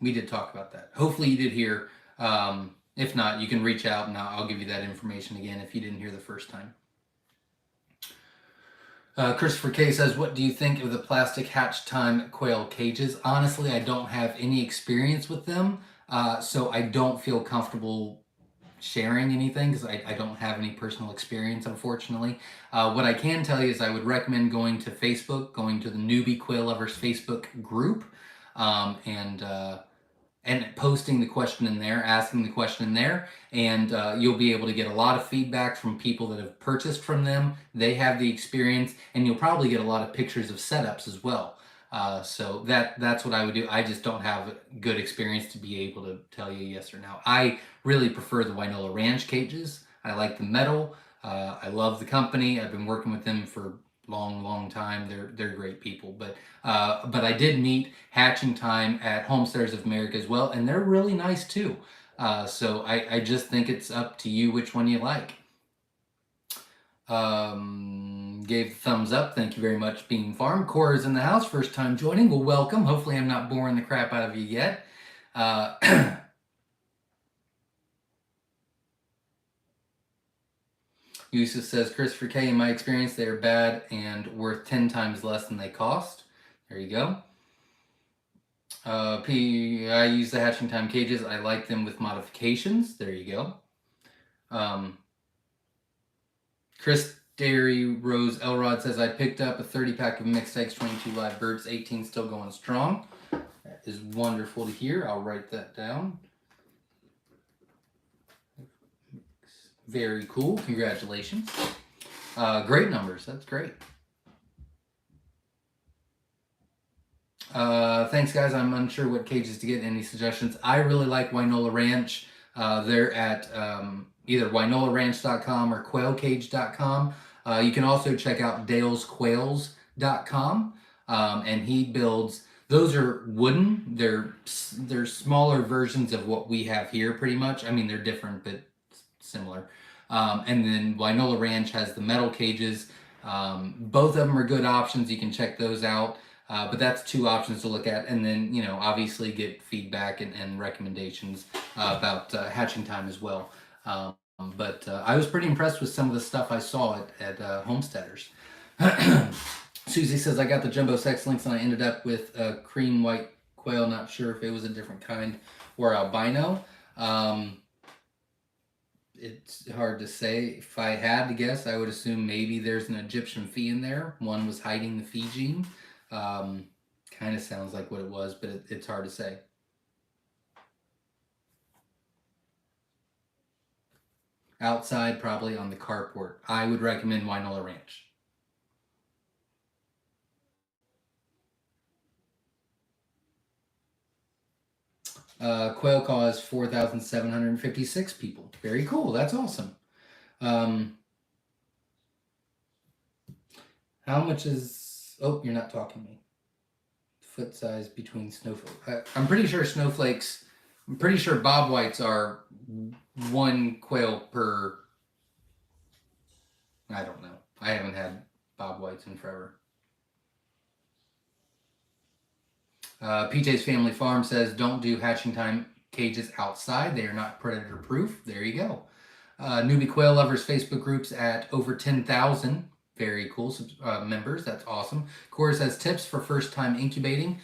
we did talk about that. Hopefully you did hear. If not, you can reach out and I'll give you that information again if you didn't hear the first time. Christopher K says, what do you think of the plastic hatch time quail cages? Honestly, I don't have any experience with them, so I don't feel comfortable sharing anything because I don't have any personal experience, unfortunately. What I can tell you is I would recommend going to Facebook, going to the Newbie Quail Lovers Facebook group, and posting the question in there, asking the question in there, and you'll be able to get a lot of feedback from people that have purchased from them. They have the experience, and you'll probably get a lot of pictures of setups as well. So that's what I would do. I just don't have good experience to be able to tell you yes or no. I really prefer the Winola Ranch cages. I like the metal. I love the company. I've been working with them for long time. They're great people. But I did meet Hatching Time at Homesteaders of America as well, and they're really nice too. So I just think it's up to you which one you like. Gave the thumbs up. Thank you very much, Beam Farm. Cora's in the house, first time joining. Well, welcome. Hopefully I'm not boring the crap out of you yet. Yusuf says, Christopher K, in my experience, they are bad and worth 10 times less than they cost. There you go. I use the hatching time cages. I like them with modifications. There you go. Chris Dairy Rose Elrod says, I picked up a 30-pack of mixed eggs, 22 live birds, 18 still going strong. That is wonderful to hear. I'll write that down. Very cool. Congratulations. Great numbers. That's great. Thanks, guys. I'm unsure what cages to get. Any suggestions? I really like Wynola Ranch. They're at either wynolaranch.com or quailcage.com. You can also check out dalesquails.com. And he builds, those are wooden. They're smaller versions of what we have here pretty much. I mean, they're different, but similar. And then Wynola Ranch has the metal cages. Both of them are good options. You can check those out. But that's two options to look at. And then, you know, obviously get feedback and recommendations about hatching time as well. But I was pretty impressed with some of the stuff I saw at Homesteaders. Susie says, I got the jumbo sex links and I ended up with a cream white quail. Not sure if it was a different kind or albino. It's hard to say. If I had to guess, I would assume maybe there's an Egyptian fee in there. One was hiding the fee gene. Kind of sounds like what it was, but it's hard to say. Outside, probably on the carport. I would recommend Wynola Ranch. Quail cause 4,756 people. Very cool. That's awesome. How much is... Oh, you're not talking to me. Foot size between snowflakes. I'm pretty sure snowflakes... I'm pretty sure bob whites are one quail per... I don't know. I haven't had bob whites in forever. PJ's Family Farm says, don't do hatching time cages outside. They are not predator proof. There you go. Newbie Quail Lovers Facebook groups at over 10,000. Very cool members. That's awesome. Cora says, tips for first time incubating.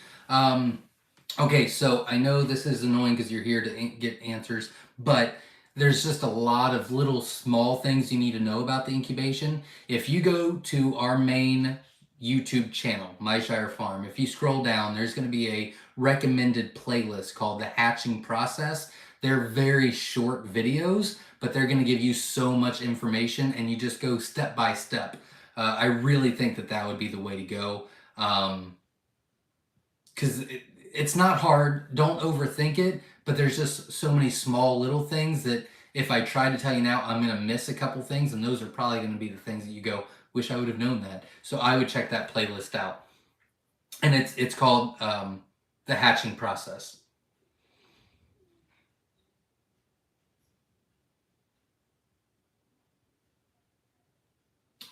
Okay, so I know this is annoying because you're here to get answers, but there's just a lot of little small things you need to know about the incubation. If you go to our main YouTube channel, Myshire Farn, if you scroll down, there's going to be a recommended playlist called The Hatching Process. They're very short videos, but they're going to give you so much information, and you just go step by step. I really think that would be the way to go, because it's not hard. Don't overthink it, but there's just so many small little things that if I try to tell you now, I'm going to miss a couple things, and those are probably going to be the things that you go, wish I would have known that. So I would check that playlist out. And it's called The Hatching Process.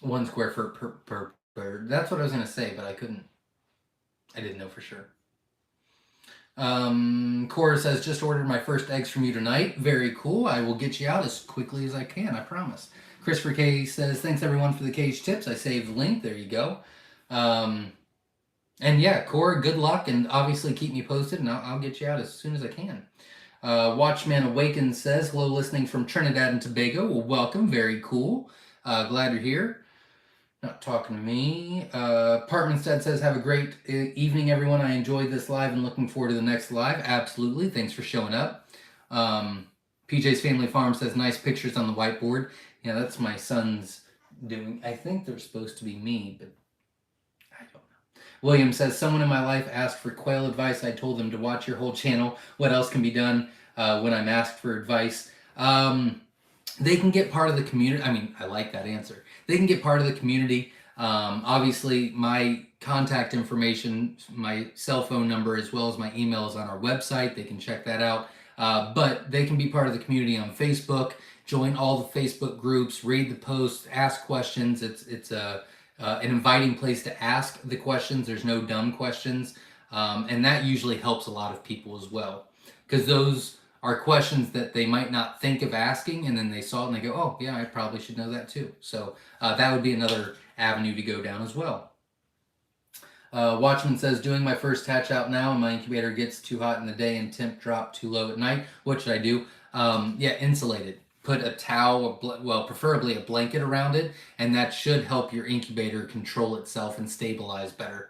One square foot per bird. That's what I was going to say, but I didn't know for sure. Cora says, just ordered my first eggs from you tonight. Very cool. I will get you out as quickly as I can, I promise. Christopher K says, thanks everyone for the cage tips. I saved the link. There you go. And yeah, Cora, good luck, and obviously keep me posted, and I'll get you out as soon as I can. Watchman Awakens says, hello, listening from Trinidad and Tobago. Well, welcome. Very cool. Glad you're here. Not talking to me. Partmanstead says, have a great evening, everyone. I enjoyed this live and looking forward to the next live. Absolutely. Thanks for showing up. PJ's Family Farm says, nice pictures on the whiteboard. Yeah, that's my son's doing. I think they're supposed to be me, but I don't know. William says, someone in my life asked for quail advice. I told them to watch your whole channel. What else can be done when I'm asked for advice? They can get part of the community. I mean, I like that answer. They can get part of the community. Obviously, my contact information, my cell phone number, as well as my email is on our website. They can check that out. But they can be part of the community on Facebook, join all the Facebook groups, read the posts, ask questions. It's an inviting place to ask the questions. There's no dumb questions. And that usually helps a lot of people as well. Because those are questions that they might not think of asking, and then they saw it and they go, oh, yeah, I probably should know that too. So that would be another avenue to go down as well. Watchman says, doing my first hatch out now, and my incubator gets too hot in the day and temp drop too low at night. What should I do? Yeah, insulate it. Put a towel, well, preferably a blanket around it, and that should help your incubator control itself and stabilize better.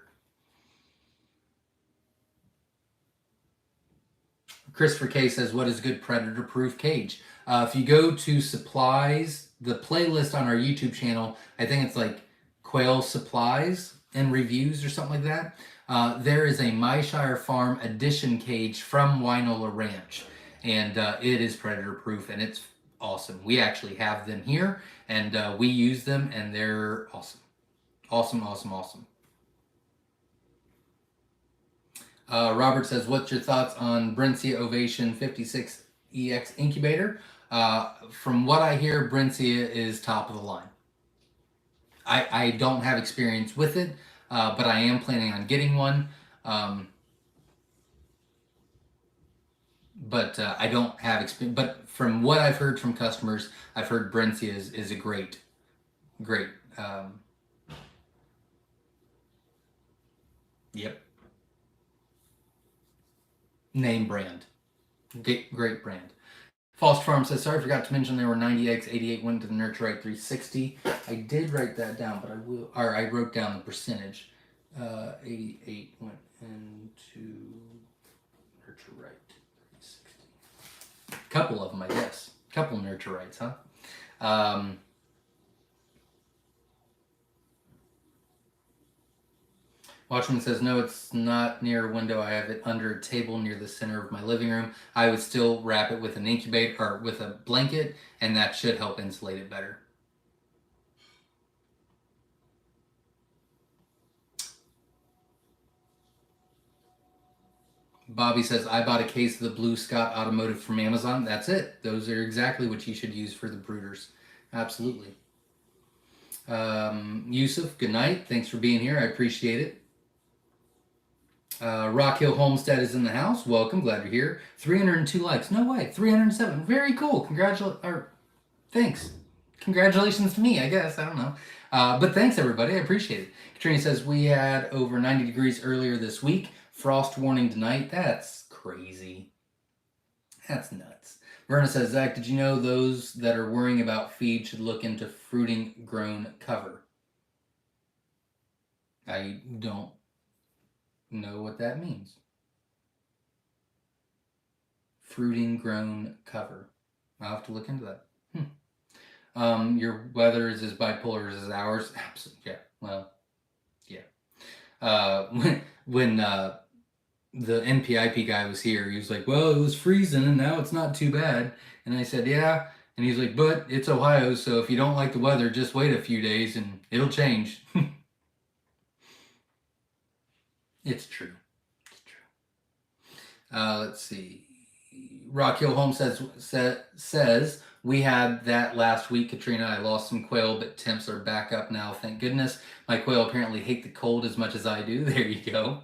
Christopher K says, what is a good predator-proof cage? If you go to supplies, the playlist on our YouTube channel, I think it's like quail supplies and reviews or something like that. There is a Myshire Farm edition cage from Wynola Ranch, and it is predator-proof, and it's awesome. We actually have them here, and we use them, and they're awesome. Awesome, awesome, awesome. Robert says, what's your thoughts on Brincia Ovation 56EX incubator? From what I hear, Brincia is top of the line. I don't have experience with it, but I am planning on getting one. But I don't have experience. But from what I've heard from customers, I've heard Brincia is a great yep, name brand. Great brand. Foster Farm says, sorry, forgot to mention there were 90 eggs, 88 went to the nurture right, 360. I did write that down, but I wrote down the percentage. 88 went into nurture right, 360. Couple of them, I guess. Couple nurture rights, huh? Watchman says, no, it's not near a window. I have it under a table near the center of my living room. I would still wrap it with an incubator or with a blanket, and that should help insulate it better. Bobby says, I bought a case of the Blue Scott Automotive from Amazon. That's it. Those are exactly what you should use for the brooders. Absolutely. Yusuf, good night. Thanks for being here. I appreciate it. Rock Hill Homestead is in the house. Welcome. Glad you're here. 302 likes. No way. 307. Very cool. Thanks. Congratulations to me, I guess. I don't know. But thanks, everybody. I appreciate it. Katrina says, we had over 90 degrees earlier this week. Frost warning tonight. That's crazy. That's nuts. Verna says, Zach, did you know those that are worrying about feed should look into fruiting grown cover? I don't know what that means. Fruiting grown cover. I'll have to look into that. Your weather is as bipolar as ours. Absolutely. Yeah. Well, yeah. When the NPIP guy was here, he was like, well, it was freezing and now it's not too bad. And I said, yeah. And he's like, but it's Ohio, so if you don't like the weather, just wait a few days and it'll change. It's true. It's true. Let's see. Rock Hill Home says, we had that last week, Katrina. I lost some quail, but temps are back up now, thank goodness. My quail apparently hate the cold as much as I do. There you go.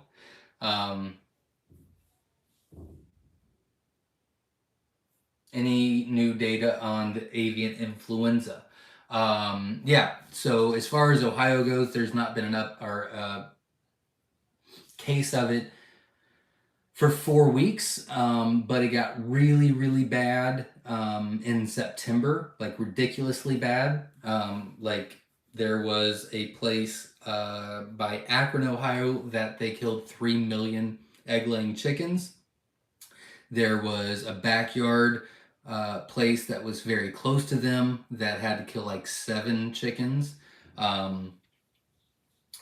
Any new data on the avian influenza? Yeah, so as far as Ohio goes, there's not been an case of it for 4 weeks, but it got really, really bad in September, like ridiculously bad. Like there was a place by Akron, Ohio, that they killed 3 million egg-laying chickens. There was a backyard place that was very close to them that had to kill like 7 chickens. And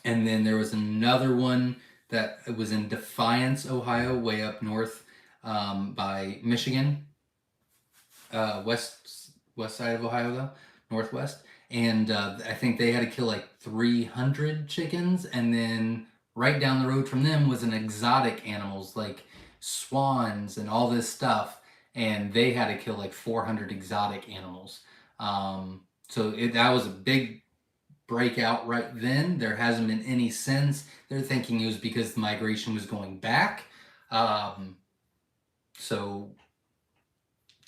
then there was another one that was in Defiance, Ohio, way up north by Michigan, west side of Ohio though, northwest. And I think they had to kill like 300 chickens, and then right down the road from them was an exotic animals like swans and all this stuff, and they had to kill like 400 exotic animals. So that was a big breakout right then. There hasn't been any since. They're thinking it was because the migration was going back. So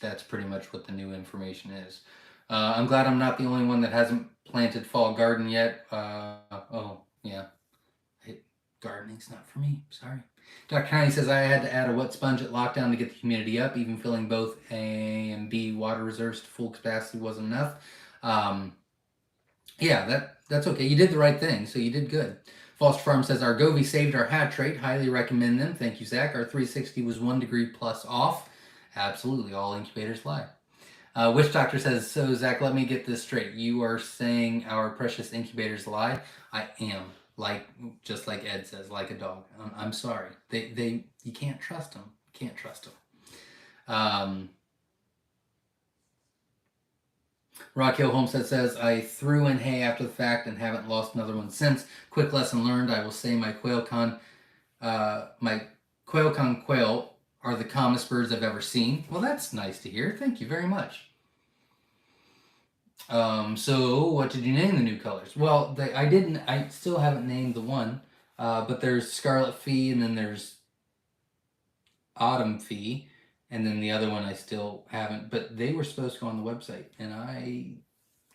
that's pretty much what the new information is. I'm glad I'm not the only one that hasn't planted fall garden yet. Oh, yeah. Gardening's not for me. Sorry. Dr. County says I had to add a wet sponge at lockdown to get the humidity up. Even filling both A and B water reserves to full capacity wasn't enough. Yeah, that's okay. You did the right thing, so you did good. Foster Farm says our Govee saved our hatch rate. Highly recommend them. Thank you, Zach. Our 360 was 1 degree plus off. Absolutely, all incubators lie. Witch Doctor says, so Zach, let me get this straight. You are saying our precious incubators lie? I am. Just like Ed says, like a dog. I'm sorry. You can't trust them. You can't trust them. Rock Hill Homestead says, I threw in hay after the fact and haven't lost another one since. Quick lesson learned. I will say my quail quail are the calmest birds I've ever seen. Well, that's nice to hear. Thank you very much. So what did you name the new colors? Well, I still haven't named the one, but there's Scarlet Fee, and then there's Autumn Fee, and then the other one I still haven't, but they were supposed to go on the website, and I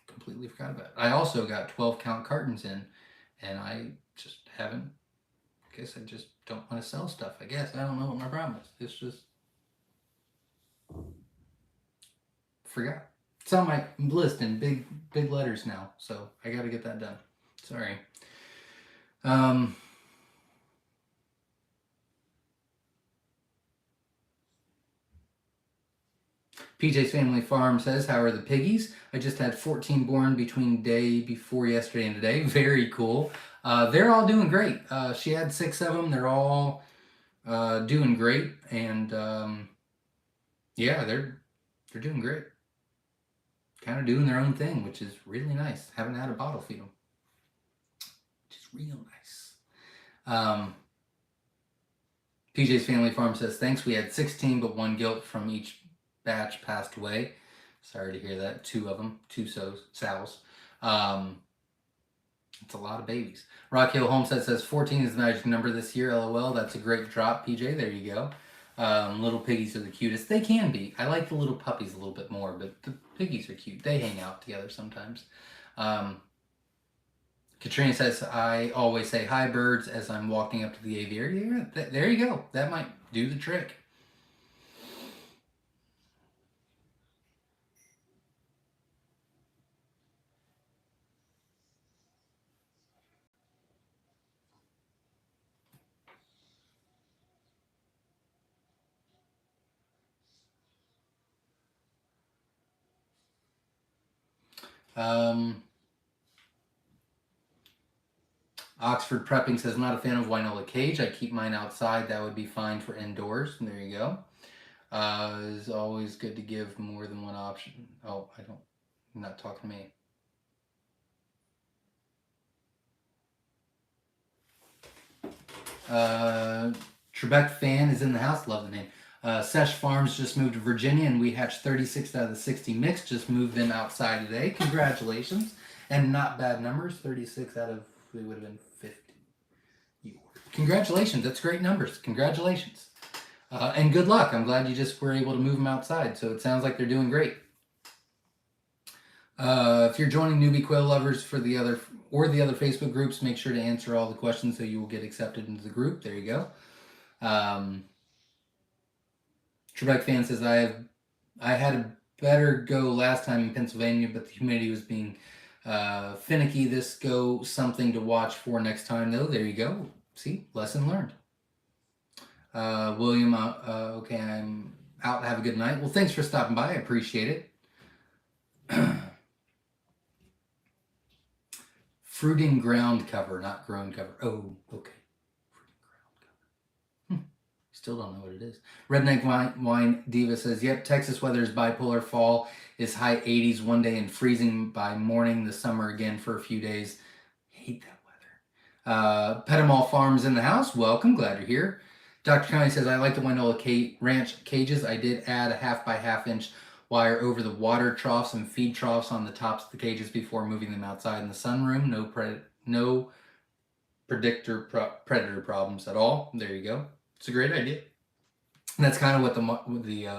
completely forgot about it. I also got 12 count cartons in, and I just haven't, I guess I just don't want to sell stuff, I guess. I don't know what my problem is. It's just, forgot. It's on my list in big letters now, so I got to get that done. Sorry. PJ's Family Farm says, how are the piggies? I just had 14 born between day before yesterday and today. Very cool. They're all doing great. She had 6 of them. They're all doing great, and yeah, they're doing great. Kind of doing their own thing, which is really nice. Haven't had a bottle feed them, which is real nice. PJ's Family Farm says, thanks. We had 16, but 1 gilt from each batch passed away. Sorry to hear that. 2 of them, 2 sows. It's a lot of babies. Rock Hill Homestead says 14 is the magic number this year. LOL. That's a great drop, PJ. There you go. Little piggies are the cutest. They can be. I like the little puppies a little bit more, but the piggies are cute. They hang out together sometimes. Katrina says, I always say hi, birds, as I'm walking up to the aviary. There you go. That might do the trick. Oxford Prepping says, not a fan of Winola cage. I keep mine outside. That would be fine for indoors. There you go. It's always good to give more than one option. Oh, I'm not talking to me. Trebek Fan is in the house. Love the name. Sesh Farms just moved to Virginia, and we hatched 36 out of the 60 mix. Just moved them outside today. Congratulations. And not bad numbers. 36 out of, it would have been 50. Congratulations. That's great numbers. Congratulations. And good luck. I'm glad you just were able to move them outside. So it sounds like they're doing great. If you're joining Newbie Quail Lovers for the other Facebook groups, make sure to answer all the questions so you will get accepted into the group. There you go. Trebek Fan says, I had a better go last time in Pennsylvania, but the humidity was being finicky. This go something to watch for next time, though. There you go. See, lesson learned. William, okay, I'm out. Have a good night. Well, thanks for stopping by. I appreciate it. Fruiting ground cover, not grown cover. Oh, okay. Fruiting ground cover. Still don't know what it is. Redneck Wine Diva says, yep, Texas weather is bipolar. Fall is high 80s one day and freezing by morning. The summer again for a few days. Hate that weather. Petamal Farms in the house. Welcome. Glad you're here. Dr. County says, I like the Winola Ranch cages. I did add a 1/2 inch wire over the water troughs and feed troughs on the tops of the cages before moving them outside in the sunroom. No predator problems at all. There you go. It's a great idea. And that's kind of what the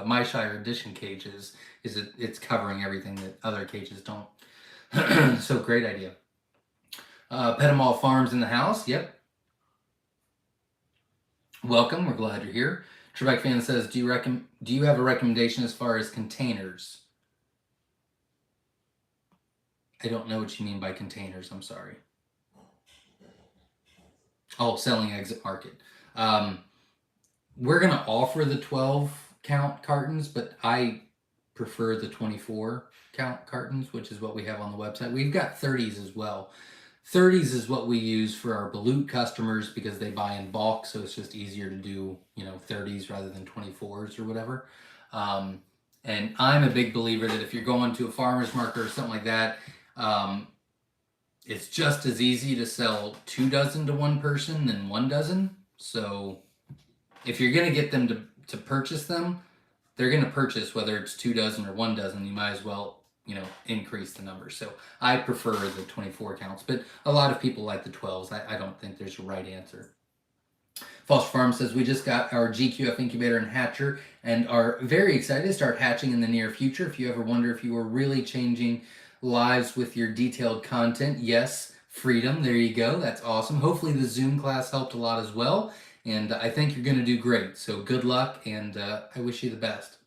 Myshire edition cage is. It's covering everything that other cages don't. So great idea. Pettimal Farms in the house. Yep. Welcome. We're glad you're here. Trebek fan says, do you have a recommendation as far as containers? I don't know what you mean by containers. I'm sorry. Oh, selling exit market. We're going to offer the 12 count cartons, but I prefer the 24 count cartons, which is what we have on the website. We've got 30s as well. 30s is what we use for our balut customers because they buy in bulk, so it's just easier to do 30s rather than 24s or whatever. And I'm a big believer that if you're going to a farmer's market or something like that, it's just as easy to sell 2 dozen to one person than 1 dozen. So if you're going to get them to purchase them, they're going to purchase whether it's 2 dozen or 1 dozen. You might as well, increase the number. So I prefer the 24 counts, but a lot of people like the 12s. I don't think there's a right answer. Foster Farm says, we just got our GQF incubator and hatcher and are very excited to start hatching in the near future. If you ever wonder if you were really changing lives with your detailed content, yes, freedom, there you go. That's awesome. Hopefully the Zoom class helped a lot as well. And I think you're going to do great. So good luck, and I wish you the best.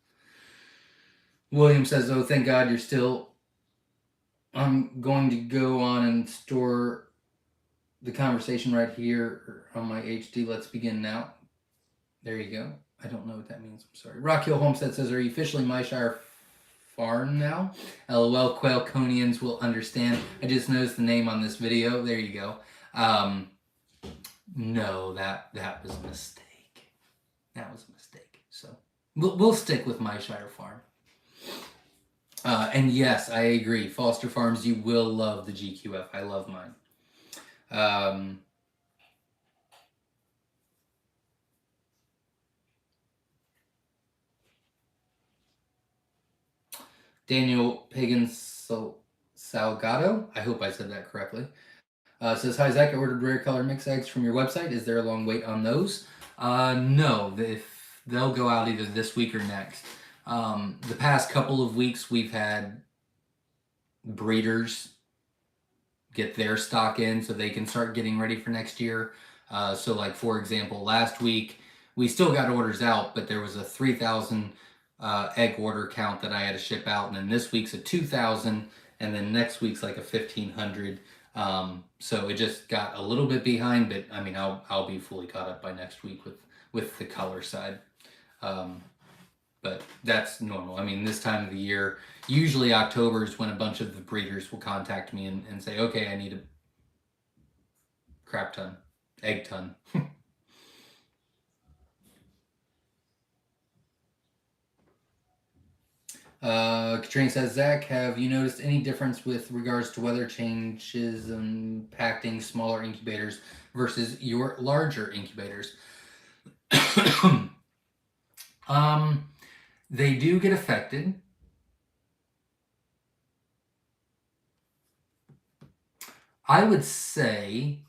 William says, oh, thank God you're still... I'm going to go on and store the conversation right here on my HD. Let's begin now. There you go. I don't know what that means. I'm sorry. Rock Hill Homestead says, are you officially Myshire Farn now? LOL, Quail Conians will understand. I just noticed the name on this video. There you go. No, that was a mistake. That was a mistake. So we'll stick with Myshire Farm. And yes, I agree. Foster Farms, you will love the GQF. I love mine. Daniel Pagan Salgado, I hope I said that correctly, says, hi Zach, I ordered rare color mix eggs from your website. Is there a long wait on those? No, they'll go out either this week or next. The past couple of weeks we've had breeders get their stock in so they can start getting ready for next year. So like, for example, last week we still got orders out, but there was a 3,000 egg order count that I had to ship out, and then this week's a 2,000, and then next week's like a 1,500. So it just got a little bit behind, but I mean, I'll be fully caught up by next week with the color side. But that's normal. I mean, this time of the year, usually October is when a bunch of the breeders will contact me and say, okay, I need a crap ton, egg ton. Katrina says, Zach, have you noticed any difference with regards to weather changes impacting smaller incubators versus your larger incubators? They do get affected. I would say,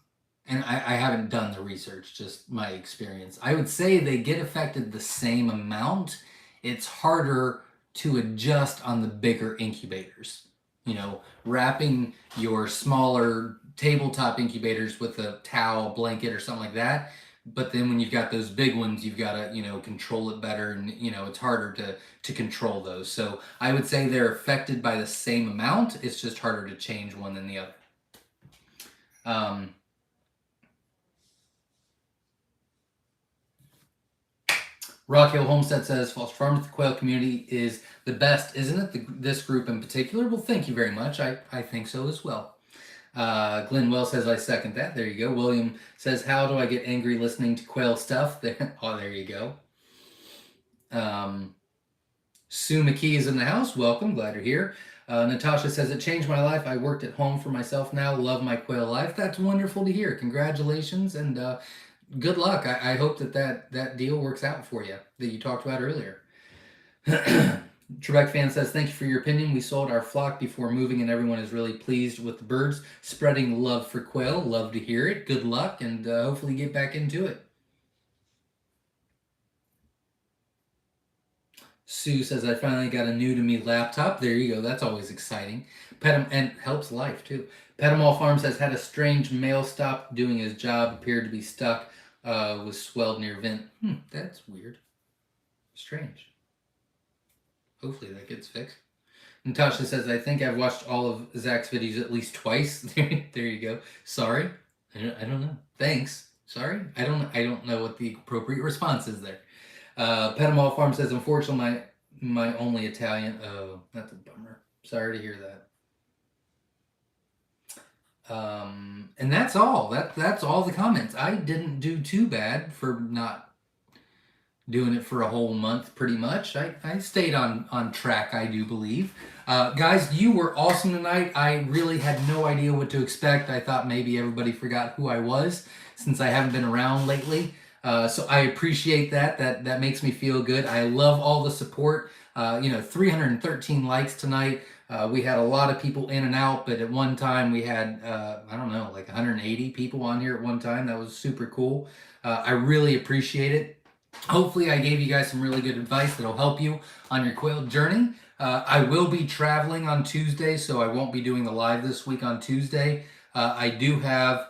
and I haven't done the research, just my experience, I would say they get affected the same amount. It's harder to adjust on the bigger incubators. Wrapping your smaller tabletop incubators with a towel, blanket, or something like that. But then when you've got those big ones, you've got to, control it better, and, it's harder to control those. So I would say they're affected by the same amount. It's just harder to change one than the other. Rock Hill Homestead says, Foster Farms, the quail community is the best, isn't it? This group in particular? Well, thank you very much. I think so as well. Glenn Wells says, I second that. There you go. William says, how do I get angry listening to quail stuff? Oh, there you go. Sue McKee is in the house. Welcome. Glad you're here. Natasha says, it changed my life. I worked at home for myself now. Love my quail life. That's wonderful to hear. Congratulations, and good luck. I hope that deal works out for you that you talked about earlier. Trebek fan says, thank you for your opinion. We sold our flock before moving, and everyone is really pleased with the birds. Spreading love for quail. Love to hear it. Good luck, and hopefully get back into it. Sue says, I finally got a new to me laptop. There you go. That's always exciting. And helps life too. Petamall Farm says, had a strange mail stop doing his job, appeared to be stuck, was swelled near vent. That's weird. Strange. Hopefully that gets fixed. Natasha says, I think I've watched all of Zach's videos at least twice. There you go. Sorry. I don't know. Thanks. Sorry. I don't know what the appropriate response is there. Petamall Farm says, unfortunately, my only Italian. Oh, that's a bummer. Sorry to hear that. And that's all. That's all the comments. I didn't do too bad for not doing it for a whole month, pretty much. I stayed on track, I do believe. Guys, you were awesome tonight. I really had no idea what to expect. I thought maybe everybody forgot who I was since I haven't been around lately. So I appreciate that. That makes me feel good. I love all the support. 313 likes tonight. We had a lot of people in and out, but at one time we had, I don't know, like 180 people on here at one time. That was super cool. I really appreciate it. Hopefully I gave you guys some really good advice that'll help you on your quail journey. I will be traveling on Tuesday, so I won't be doing the live this week on Tuesday. I do have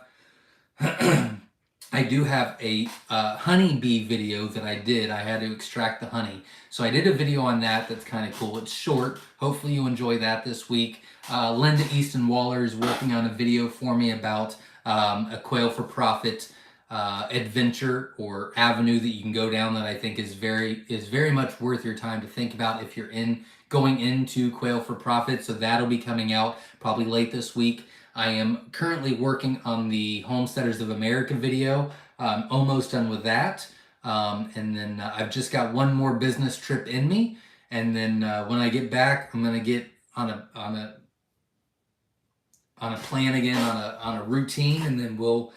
a honeybee video that I did. I had to extract the honey. So I did a video on that that's kind of cool. It's short. Hopefully you enjoy that this week. Linda Easton Waller is working on a video for me about a quail for profit adventure or avenue that you can go down that I think is very much worth your time to think about if you're going into quail for profit. So that'll be coming out probably late this week. I am currently working on the Homesteaders of America video. I'm almost done with that. And then I've just got one more business trip in me. And then when I get back, I'm gonna get on a plan again, on a routine, and then we'll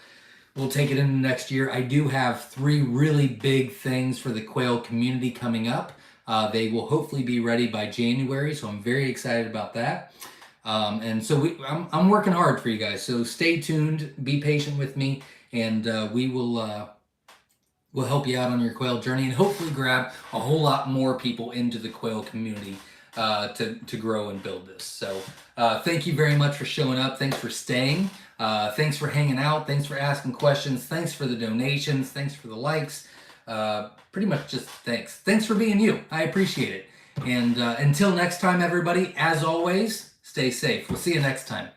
take it into next year. I do have 3 really big things for the quail community coming up. They will hopefully be ready by January, so I'm very excited about that. And so I'm working hard for you guys. So stay tuned, be patient with me, and we'll help you out on your quail journey and hopefully grab a whole lot more people into the quail community to grow and build this. So thank you very much for showing up. Thanks for staying. Thanks for hanging out. Thanks for asking questions. Thanks for the donations. Thanks for the likes. Pretty much just thanks. Thanks for being you. I appreciate it. And until next time, everybody, as always, stay safe. We'll see you next time.